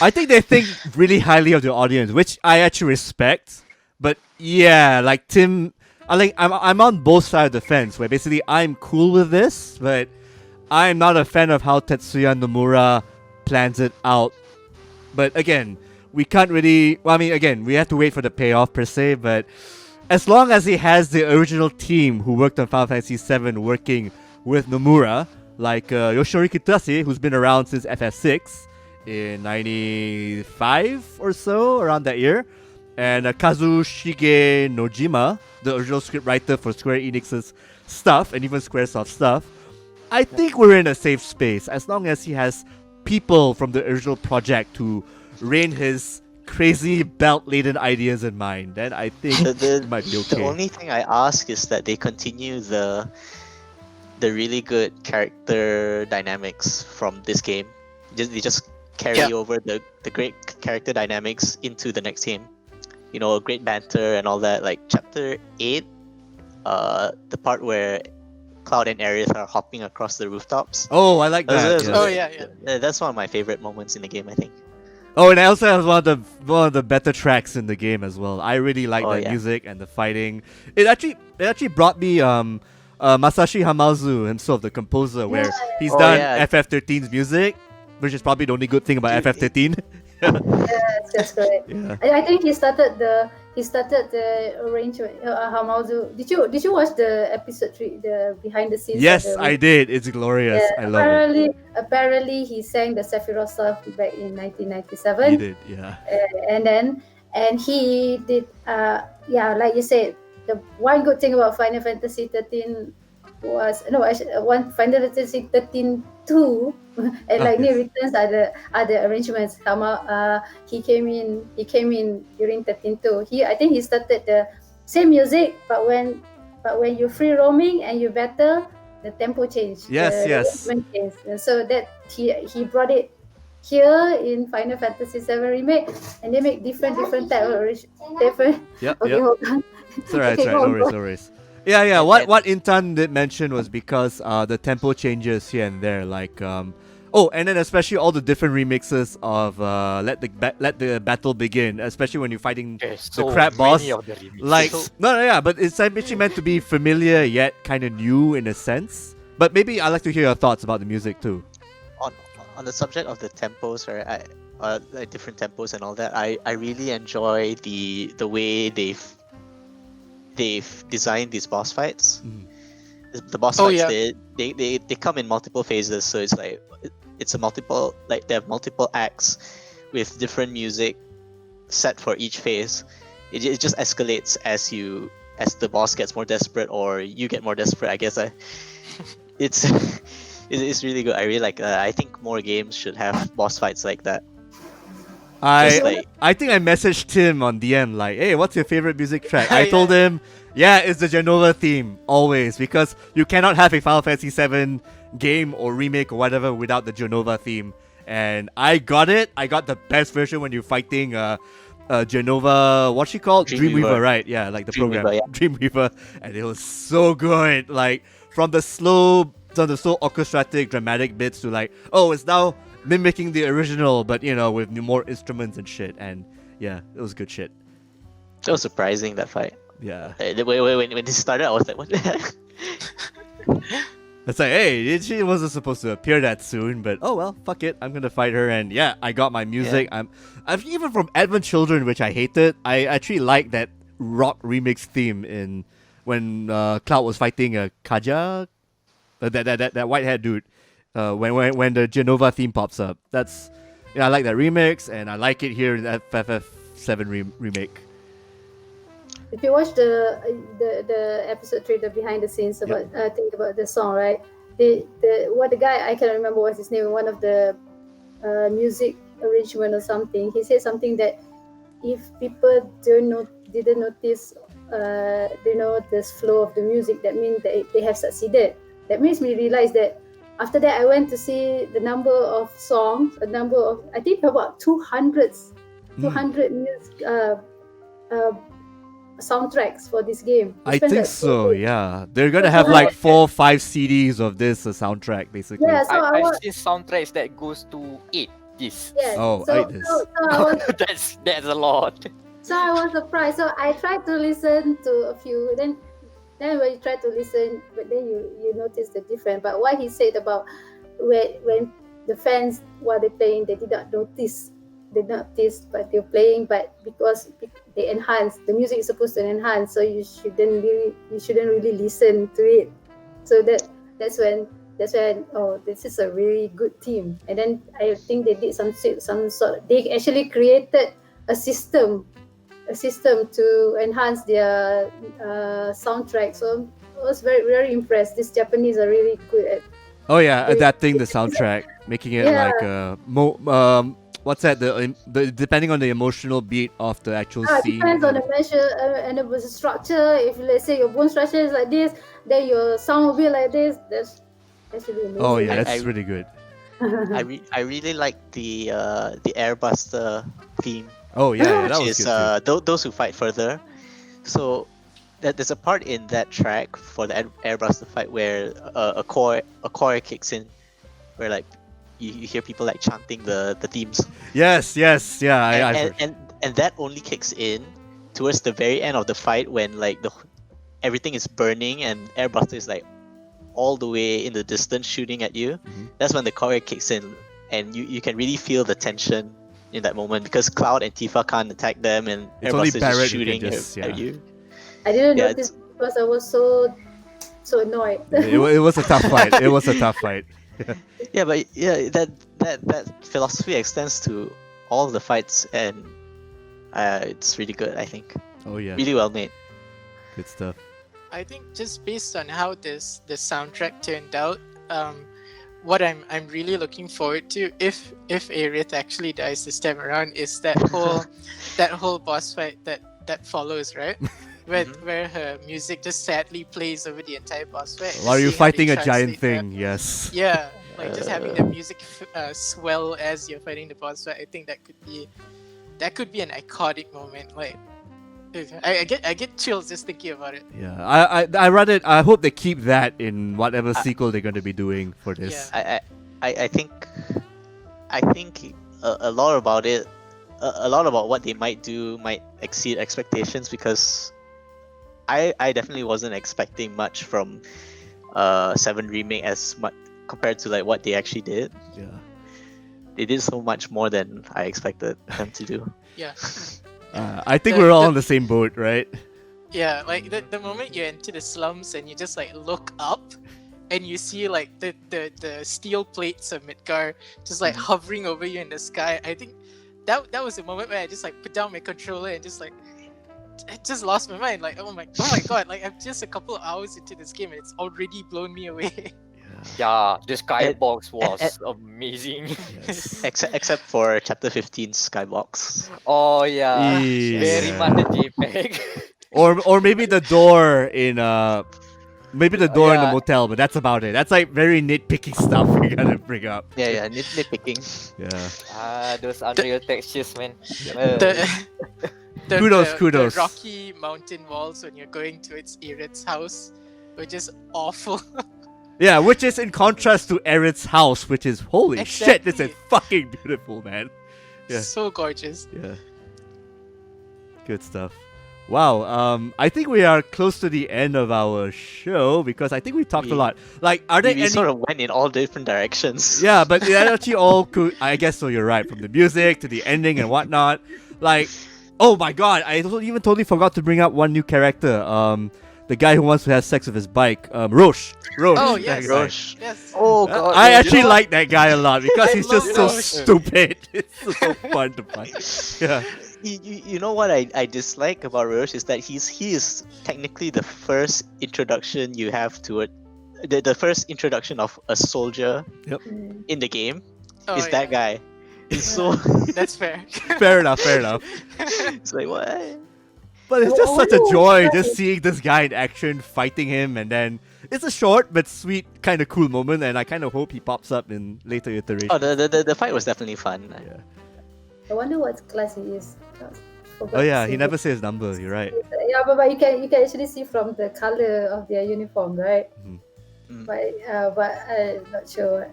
I think they think really highly of the audience, which I actually respect. But yeah, like Tim, I'm on both sides of the fence. Where basically I'm cool with this, but I'm not a fan of how Tetsuya Nomura plans it out. But again, we can't really. Well, I mean, again, we have to wait for the payoff per se. But as long as he has the original team who worked on Final Fantasy VII working with Nomura, like Yoshinori Kitase, who's been around since FF6 in 95 or so, around that year, and Kazushige Nojima, the original scriptwriter for Square Enix's stuff and even Squaresoft stuff, I think we're in a safe space as long as he has people from the original project to rein his crazy belt-laden ideas in mind. Then I think it might be okay. The only thing I ask is that they continue the really good character dynamics from this game. They just carry over the great character dynamics into the next game. You know, great banter and all that. Like Chapter 8, the part where Cloud and Aerith are hopping across the rooftops. Oh, I like that. That's one of my favorite moments in the game, I think. Oh, and I also have one of the better tracks in the game as well. I really like that music and the fighting. It actually brought me Masashi Hamauzu himself, the composer, where he's done FF13's music, which is probably the only good thing about FF13. Yes, that's correct. Yeah. I think he started the arrangement. Hamauzu. Did you watch the episode 3, the behind the scenes? Yes, I did. It's glorious. Yeah, I love it. Apparently, he sang the Sephiroth stuff back in 1997. He did, yeah. And he did. Like you said, the one good thing about Final Fantasy 13 was one Final Fantasy 13 2 and like New Returns are the arrangements. He came in during 13.2. I think he started the same music, but when you're free roaming and you battle, the tempo changed. Yes. And so that he brought it here in Final Fantasy VII Remake, and they make different type of different. Yep. Hold on. It's alright. No worries. Yeah. What Intan did mention was because the tempo changes here and there, like and then especially all the different remixes of Let the Battle Begin, especially when you're fighting the crab boss. Like but it's actually meant to be familiar yet kind of new in a sense. But maybe I'd like to hear your thoughts about the music too. On the subject of the tempos, right? Like different tempos and all that. I really enjoy the way they've designed these boss fights. The boss fights, they come in multiple phases, so it's like it's a multiple, like they have multiple acts with different music set for each phase. It just escalates as the boss gets more desperate or you get more desperate, I guess. It's really good. I really like that. I think more games should have boss fights like that. I think I messaged Tim on DM like, hey, what's your favorite music track? I told him, it's the Genova theme, always, because you cannot have a Final Fantasy VII game or remake or whatever without the Genova theme. And I got it. I got the best version when you're fighting Genova, what's she called? Dreamweaver, right? Yeah, like the program. Dreamweaver. And it was so good. Like, from the slow orchestratic, dramatic bits to like, it's now mimicking the original, but with more instruments and shit. And yeah, it was good shit. So surprising, that fight. Yeah. When this started, I was like, what the heck? It's like, hey, she wasn't supposed to appear that soon, but oh well, fuck it, I'm gonna fight her, and I got my music. I've even from Advent Children, which I hated, I actually like that rock remix theme when Cloud was fighting Kaja, that white-haired dude. When the Genova theme pops up, I like that remix, and I like it here in FF7 Remake. If you watch the episode 3, the behind the scenes about think about the song, right? The guy, I can't remember what's his name, one of the music arrangement or something. He said something that if people didn't notice, this flow of the music, that means they have succeeded. That makes me realize that. After that, I went to see the number of songs, I think about 200 soundtracks for this game. I think so, yeah. They're gonna have like 4 or 5 CDs of this soundtrack, basically. Yeah, so I've seen soundtracks that goes to 8. Yes. Yes. Oh, so, I this. so, so I was That's a lot. so I was surprised. So I tried to listen to a few. Then when you try to listen, but then you notice the difference. But what he said about when the fans while they're playing, they did not notice. They noticed, but they're playing. But because they enhance, the music is supposed to enhance, so you shouldn't really listen to it. So that's when oh, this is a really good team. And then I think they did some sort. They actually created a system to enhance their soundtrack. So I was very very impressed. These Japanese are really good at. Oh yeah, adapting the soundtrack, making it Yeah. like what's that? The depending on the emotional beat of the actual scene. Depends on the measure and the structure. If let's say your bone structure is like this, then your sound will be like this. That's really amazing. Oh yeah, that's I- really good. I really like the Airbuster theme, Oh yeah, that which was is good too. those who fight further. So there's a part in that track for the Airbuster fight where a choir kicks in, where like you hear people like chanting the themes, Yes, yeah, I've heard. and that only kicks in towards the very end of the fight when like everything is burning and Airbuster is like all the way in the distance shooting at you. Mhm. That's when the choreo kicks in, and you can really feel the tension in that moment because Cloud and Tifa can't attack them, and It's only Airbuster is Barrett just who can shooting just- at yeah. you. I didn't Yeah, notice because I was so annoyed. it was a tough fight. It was a tough fight. Yeah, but yeah, that philosophy extends to all of the fights, and it's really good. I think Oh yeah, really well made. good stuff. I think just based on how the soundtrack turned out, what I'm really looking forward to if Aerith actually dies this time around is that whole boss fight that follows, right? Where her music just sadly plays over the entire boss fight. While you're Seeing how they fighting a giant translate that. thing, yes. Yeah, like just having the music swell as you're fighting the boss fight. I think that could be an iconic moment. Like, I get chills just thinking about it. Yeah, I hope they keep that in whatever sequel they're going to be doing for this. Yeah. I think a lot about it, a lot about what they might do might exceed expectations because I definitely wasn't expecting much from 7 Remake as much compared to like what they actually did. Yeah. They did so much more than I expected them to do. Yeah. I think we're all on the same boat, right? Yeah, like the moment you enter the slums and you just like look up and you see like the steel plates of Midgar just like hovering over you in the sky. I think that was the moment where I just like put down my controller and just like I just lost my mind. Like oh my god, like I'm just a couple of hours into this game and it's already blown me away. Yeah, the And- skybox was amazing. Yes. Except for Chapter 15 Skybox. Oh yeah, Yeah. very much the JPEG. or maybe the door in maybe the door in the Yeah. motel, but that's about it. That's like very nitpicky stuff we gotta bring up. Yeah, nitpicking. Yeah. Those Unreal textures, man. Kudos. The rocky mountain walls when you're going towards Aerith's house were just awful. Yeah, which is in contrast to Aerith's house, which is holy shit, this is Exactly. fucking beautiful, man. Yeah. So gorgeous. Yeah. Good stuff. Wow, I think we are close to the end of our show because I think we talked a We- lot. Like, are there We any? sort of went in all different directions. Yeah, but they actually all could. I guess so. You're right. From the music to the ending and whatnot. Like, oh my god, I even totally forgot to bring up one new character. The guy who wants to have sex with his bike. Roche. Oh, that yes. guy. Roche. Yes. Oh god. I yeah, actually you know like that guy a lot because he's just so love Roche. stupid. It's so fun to fight. Yeah. You know what I dislike about Roche is that he is technically the first introduction you have to it, the first introduction of a soldier in the game Oh, is that guy. He's so That's fair. Fair enough. it's like what? But it's just such a joy just seeing this guy in action, fighting him, and then it's a short but sweet, kind of cool moment, and I kind of hope he pops up in later iterations. Oh, the fight was definitely fun. Yeah. I wonder what class he is. Oh yeah, he never says number. You're right. Yeah, but you can actually see from the color of their uniform, right? Mhm. Mm. But I'm not sure.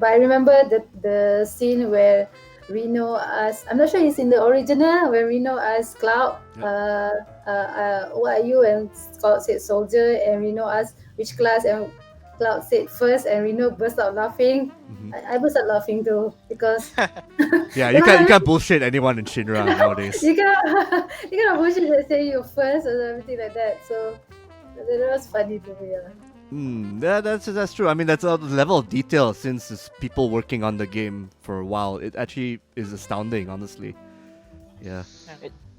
but I remember the scene where Reno asked, I'm not sure it's in the original, where Reno asked Cloud, what are you? And Cloud said soldier, and Reno asked which class, and Cloud said first, and Reno burst out laughing. I burst out laughing too, because Yeah, you can't bullshit anyone in Shinra nowadays. you cannot bullshit that say you first or everything like that. So that was funny to me. Yeah, that's true. I mean, that's a level of detail since it's people working on the game for a while. It actually is astounding, honestly. Yeah.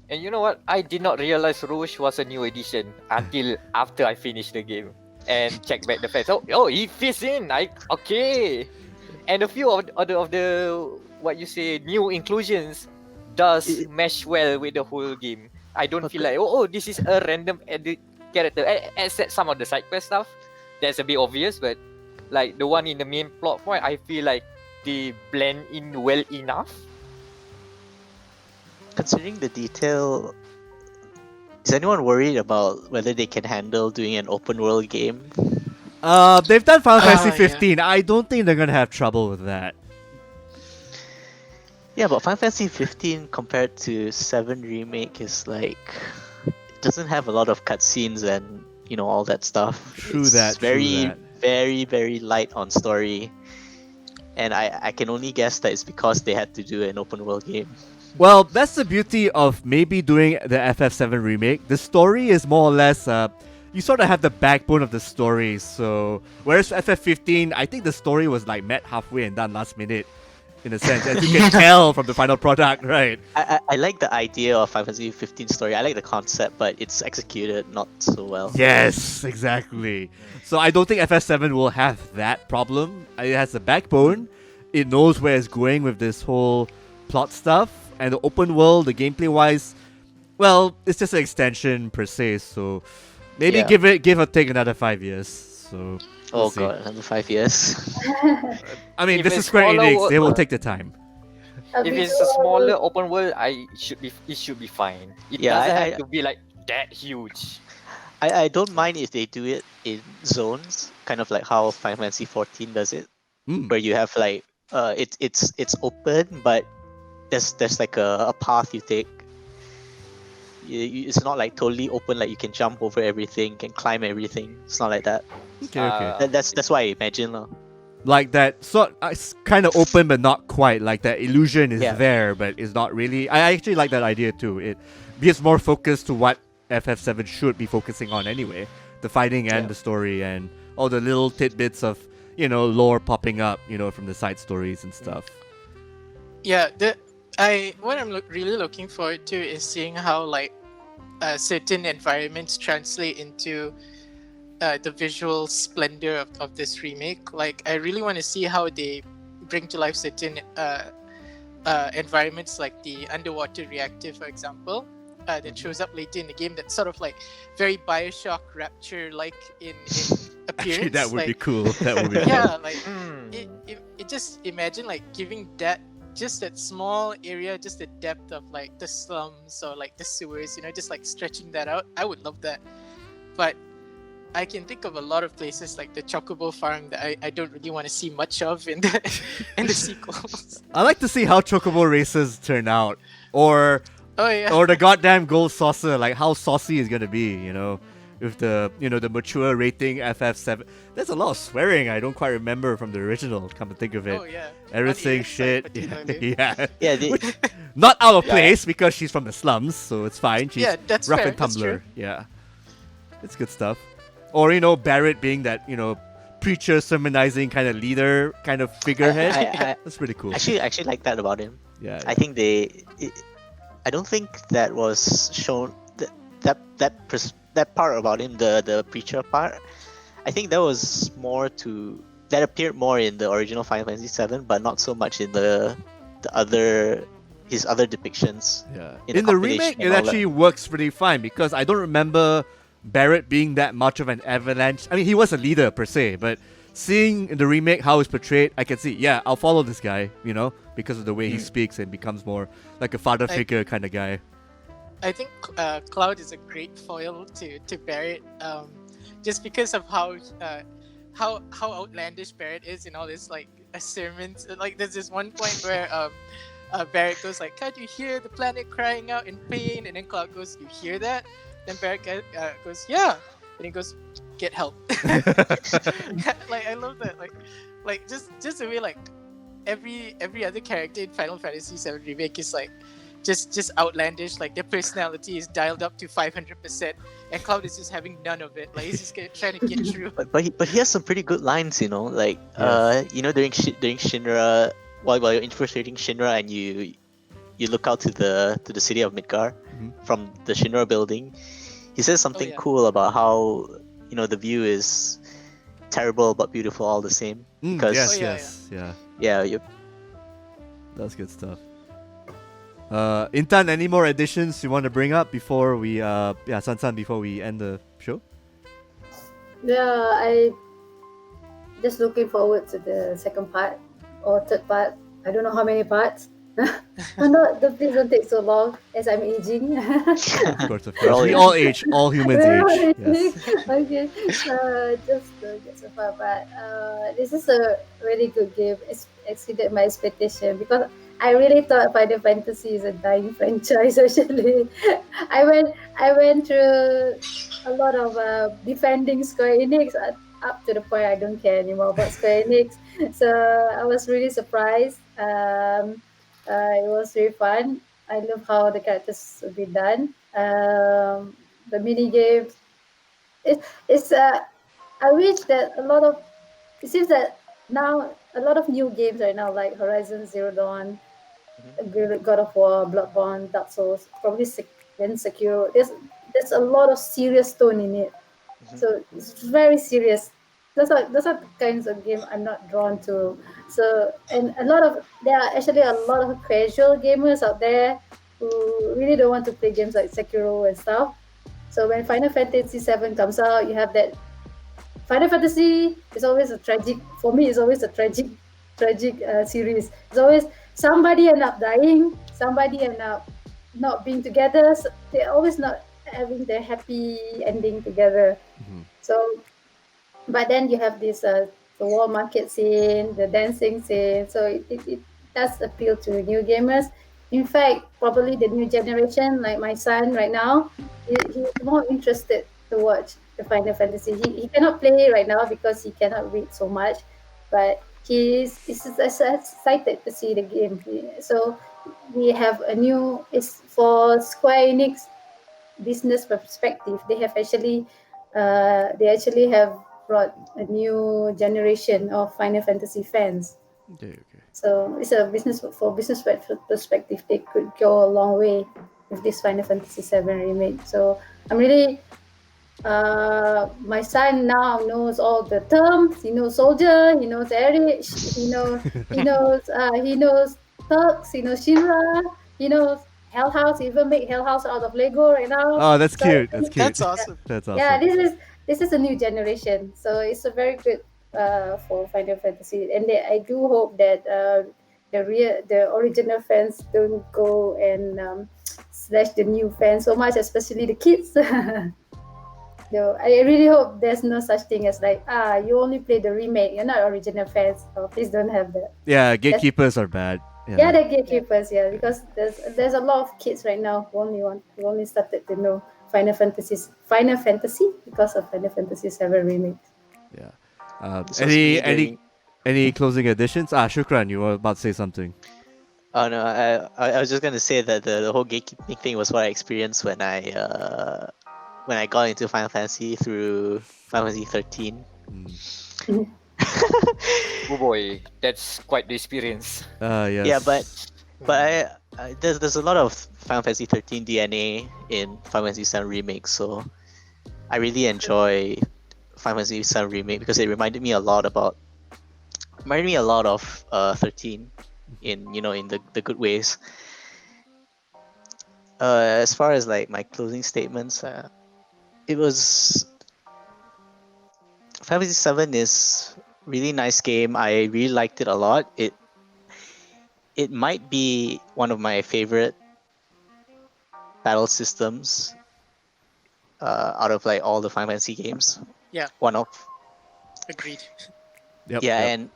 And you know what? I did not realize Rouge was a new edition until after I finished the game and checked back the facts. Oh, he fits in. Okay. And a few of the what you say new inclusions does mesh well with the whole game. I don't feel like this is a random edit character. Except some of the side quest stuff, that's a bit obvious. But like the one in the main plot point, I feel like they blend in well enough. Considering the detail, is anyone worried about whether they can handle doing an open world game? They've done Final Fantasy yeah. 15. I don't think they're gonna have trouble with that. Yeah, but Final Fantasy 15 compared to 7 Remake is like, it doesn't have a lot of cutscenes and all that stuff. True It's that. very, very light on story. And I can only guess that it's because they had to do an open world game. Well, that's the beauty of maybe doing the FF7 remake. The story is more or less, you sort of have the backbone of the story. So, whereas FF15, I think the story was like met halfway and done last minute, in a sense, as you can tell from the final product, right? I like the idea of Final Fantasy 15 story. I like the concept, but it's executed not so well. Yes, exactly. So I don't think FF7 will have that problem. It has a backbone. It knows where it's going with this whole plot stuff. And the open world, the gameplay wise, well, it's just an extension per se. So maybe give or take another 5 years. So we'll see. God, another 5 years. I mean, If this is it's Square smaller Enix. They will take the time. If it's a smaller open world, it should be fine. It doesn't have to be like that huge. I don't mind if they do it in zones, kind of like how Final Fantasy 14 does it, where you have like it's open, but there's like a path you take. It's not like totally open, like you can jump over everything, can climb everything. It's not like that. Okay. That's what I imagine. Like that sort, it's kind of open but not quite. Like that illusion is there, but it's not really. I actually like that idea too. It gives more focus to what FF7 should be focusing on anyway. The fighting and the story and all the little tidbits of, lore popping up, from the side stories and stuff. Yeah, what I'm really looking forward to is seeing how like certain environments translate into the visual splendor of this remake. Like, I really want to see how they bring to life certain environments, like the underwater reactor, for example, that shows up later in the game. That's sort of like very Bioshock Rapture-like in appearance. Actually, that would be cool. That would be cool. Yeah, like it just imagine like giving that. Just that small area, just the depth of like the slums or like the sewers, just like stretching that out. I would love that. But I can think of a lot of places like the Chocobo Farm that I don't really want to see much of in the sequels. I like to see how Chocobo races turn out, or the goddamn gold saucer, like how saucy it's gonna be, with the the mature rating FF7. There's a lot of swearing I don't quite remember from the original. Come to think of it, everything shit. Not out of place because she's from the slums, so it's fine. She's that's rough fair. and tumbler. Yeah, it's good stuff. Or Barrett being that preacher sermonizing kind of leader, kind of figurehead. That's pretty cool. Actually like that about him. Yeah. I think I don't think that was shown. That part about him, the preacher part, I think that was that appeared more in the original Final Fantasy VII, but not so much in his other depictions. Yeah. In the remake, it actually works pretty fine because I don't remember Barrett being that much of an avalanche. I mean, he was a leader per se, but seeing in the remake how he's portrayed, I can see, I'll follow this guy, because of the way he speaks and becomes more like a father figure kind of guy. I think Cloud is a great foil to Barrett, just because of how outlandish Barrett is in all this like a sermon. Like there's this one point where Barrett goes like, "Can't you hear the planet crying out in pain?" And then Cloud goes, "You hear that?" Then Barrett goes, "Yeah," and he goes, "Get help." Like I love that. Like just the way like every other character in Final Fantasy VII Remake is like just outlandish. Like their personality is dialed up to 500%, and Cloud is just having none of it. Like he's just trying to get through. But he has some pretty good lines, you know, like Yes. you know, during Shinra, while you're infiltrating Shinra and you look out to the city of Midgar Mhm. from the Shinra building, he says something yeah. cool about how, you know, the view is terrible but beautiful all the same. Because Yes, Oh, yeah, yes, yeah. yeah, you That's good stuff. Intan, any more additions you want to bring up before we San before we end the show? Yeah, I just looking forward to the second part or third part. I don't know how many parts. Please don't take so long as I'm aging. Of course, of We're course. all We aging. all age. All humans age. Yes. Okay, just to get so far, but this is a really good game. It's exceeded my expectation because I really thought Final Fantasy is a dying franchise. Actually, I went through a lot of defending Square Enix up to the point I don't care anymore about Square Enix. So I was really surprised. It was really fun. I love how the characters will be done. The mini games. It's I wish that a lot of it seems that now a lot of new games right now like Horizon Zero Dawn, God of War, Bloodborne, Dark Souls, probably then Sekiro. There's a lot of serious tone in it. So it's very serious. Those are the kinds of game I'm not drawn to. So and there are actually a lot of casual gamers out there who really don't want to play games like Sekiro and stuff. So when Final Fantasy VII comes out, you have that Final Fantasy is always a tragic for me. It's always a tragic series. It's always somebody end up dying, somebody end up not being together. So they're always not having their happy ending together. Mhm. So, but then you have this the war market scene, the dancing scene. So it does appeal to new gamers. In fact, probably the new generation, like my son right now, he's more interested to watch the Final Fantasy. He cannot play right now because he cannot read so much, but he's excited to see the game. So we have a new. It's for Square Enix business perspective. They actually have brought a new generation of Final Fantasy fans. Okay, okay. So it's a business perspective. They could go a long way with this Final Fantasy VII remake. So I'm really my son now knows all the terms. He knows soldier. He knows Eric. He knows Turks. He knows Shinra. He knows Hell House. He even make Hell House out of Lego right now. Oh, that's So cute. That's cute. That's awesome. That's yeah, awesome. this is a new generation. So it's a very good for Final Fantasy, and I do hope that the original fans don't go and slash the new fans so much, especially the kids. No, I really hope there's no such thing as like you only play the remake, you're not original fans. So please don't have that. Yeah, gatekeepers are bad. Yeah, the gatekeepers, yeah, because there's a lot of kids right now who only started to know Final Fantasy because of Final Fantasy VII Remake. Yeah. This was me during- Any closing additions? Shuqran, you were about to say something. Oh no, I was just gonna say that the whole gatekeeping thing was what I experienced when I got into Final Fantasy through Final Fantasy 13. Oh boy, that's quite the experience. Yes. Yeah, but there's a lot of Final Fantasy 13 DNA in Final Fantasy VII Remake, so I really enjoy Final Fantasy VII Remake because it reminded me a lot of 13 in the good ways. As far as like my closing statements, it was Final Fantasy VII is really nice game. I really liked it a lot. It might be one of my favorite battle systems out of like all the Final Fantasy games. Yeah. One of. Agreed. Yep, Yeah, yep. and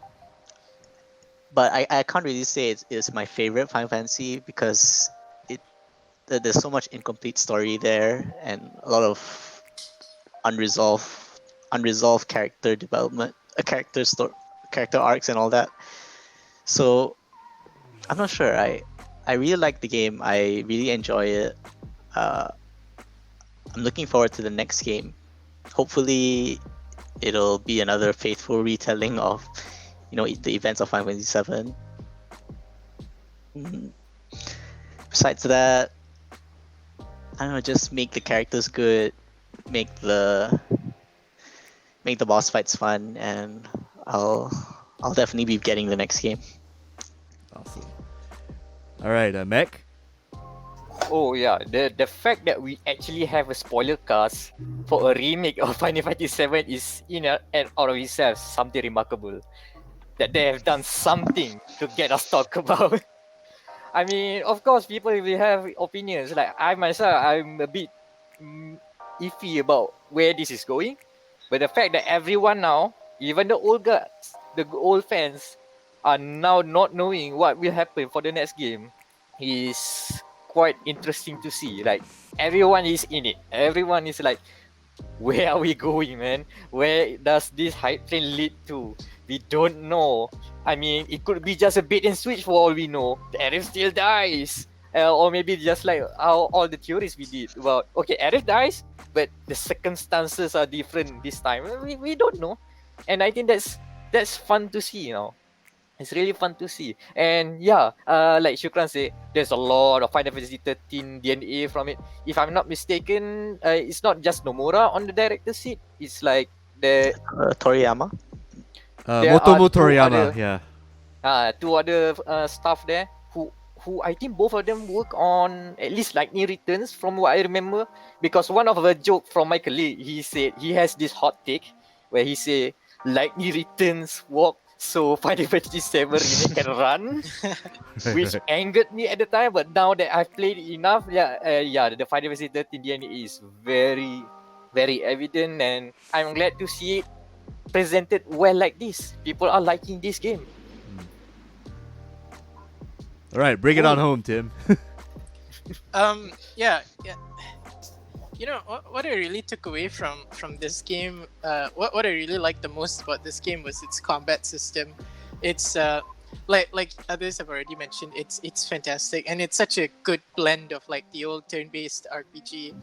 but I can't really say it's my favorite Final Fantasy because it there's so much incomplete story there and a lot of unresolved character development, character arcs and all that. So I'm not sure. I really like the game. I really enjoy it. Uh, I'm looking forward to the next game. Hopefully, it'll be another faithful retelling of, the events of Final Fantasy VII. Mm. Besides that, I don't know. Just make the characters good, make the boss fights fun, and I'll definitely be getting the next game. Awesome. All right, Meck. Oh yeah, the fact that we actually have a spoiler cast for a remake of Final Fantasy VII is in and out of itself something remarkable. That they have done something to get us talk about. I mean, of course, people will have opinions. Like I myself, I'm a bit iffy about where this is going. But the fact that everyone now, even the old guys, the old fans, are now not knowing what will happen for the next game is quite interesting to see. Like everyone is in it. Everyone is like, where are we going, man? Where does this hype train lead to? We don't know. I mean, it could be just a bait and switch for all we know. Aerith still dies. Or maybe just like how all the theories we did about, okay, Aerith dies, but the circumstances are different this time. We don't know. And I think that's fun to see, It's really fun to see. And yeah, like Shuqran said, there's a lot of Final Fantasy 13 DNA from it. If I'm not mistaken, it's not just Nomura on the director's seat. It's like the Toriyama. There are Motomo two Toriyama, other- yeah. two other staff there who I think both of them work on at least Lightning Returns from what I remember. Because one of the joke from my colleague, he said he has this hot take where he say Lightning Returns walk so Final Fantasy VII Remake can run, which angered me at the time. But now that I've played it enough, the Final Fantasy 13 DNA is very, very evident, and I'm glad to see it presented well like this. People are liking this game. All right, bring it on home, Tim. Yeah. You know what I really took away from this game, what I really liked the most about this game was its combat system. It's like others have already mentioned, it's fantastic, and it's such a good blend of like the old turn-based RPG,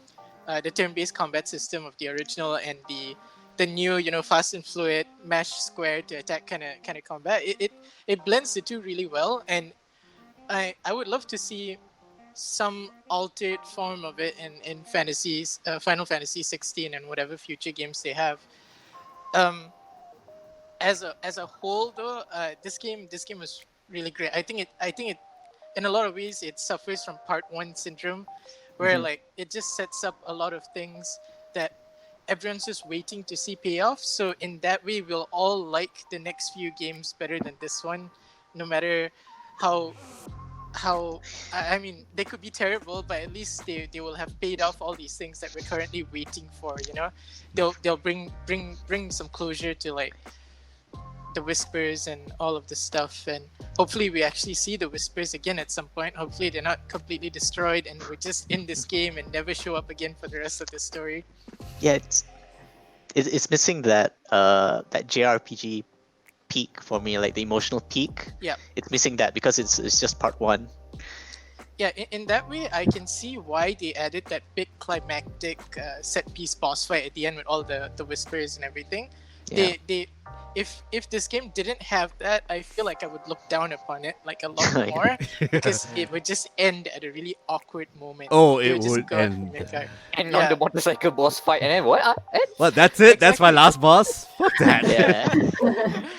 the turn-based combat system of the original, and the new, fast and fluid mash square to attack kind of combat. It blends the two really well, and I would love to see some altered form of it in fantasies, Final Fantasy 16 and whatever future games they have. As a whole though, this game was really great. I think it in a lot of ways it suffers from part 1 syndrome, where like it just sets up a lot of things that everyone's just waiting to see pay off. So in that way, we'll all like the next few games better than this one, no matter how I mean, they could be terrible, but at least they will have paid off all these things that we're currently waiting for. They'll bring some closure to like the whispers and all of this stuff, and hopefully we actually see the whispers again at some point. Hopefully they're not completely destroyed and we're just in this game and never show up again for the rest of the story. Yeah, it's missing that JRPG peak for me, like the emotional peak. Yeah. It's missing that because it's just part 1. Yeah, in that way, I can see why they added that big climactic set piece boss fight at the end with all the whispers and everything. Yeah. They if this game didn't have that, I feel like I would look down upon it like a lot more, because it would just end at a really awkward moment. Oh, They it just would go out end. and make out. And Yeah. on the motorcycle boss fight, and then what? What? That's it? That's my Exactly. last boss? Fuck that. Yeah.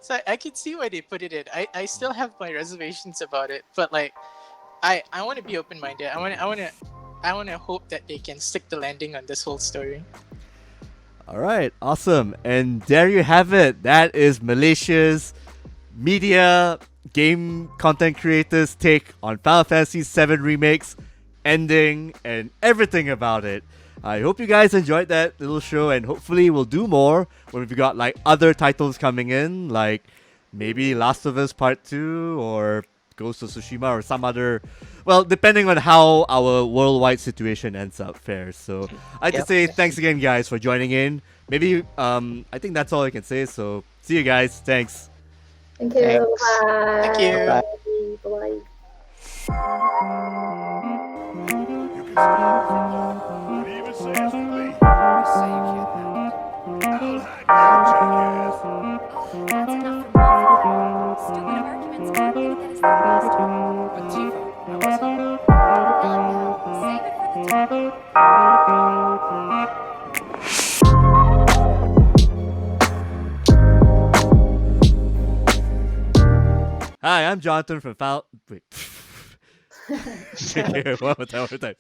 So I can see why they put it in. I still have my reservations about it, but like I want to be open minded. I want to hope that they can stick the landing on this whole story. All right, awesome. And there you have it. That is Malaysia's media game content creators' take on Final Fantasy VII Remake's ending and everything about it. I hope you guys enjoyed that little show, and hopefully we'll do more when we've got like other titles coming in, like maybe Last of Us Part 2 or Ghost of Tsushima or some other, well, depending on how our worldwide situation ends up fares. So I'd just say thanks again, guys, for joining in. Maybe I think that's all I can say. So see you guys. Thanks. Thank you. Thanks. Bye. Thank you. Bye. Bye. You can stop and even say it's too late. Just say you can't handle it. I'll have you, jackass. Oh, that's enough from both of you. Stupid arguments aren't gonna get us there faster. But Tifa, I wasn't. Oh no, save it for the top. Hi, I'm Jonathan from Wait. Okay, one more time.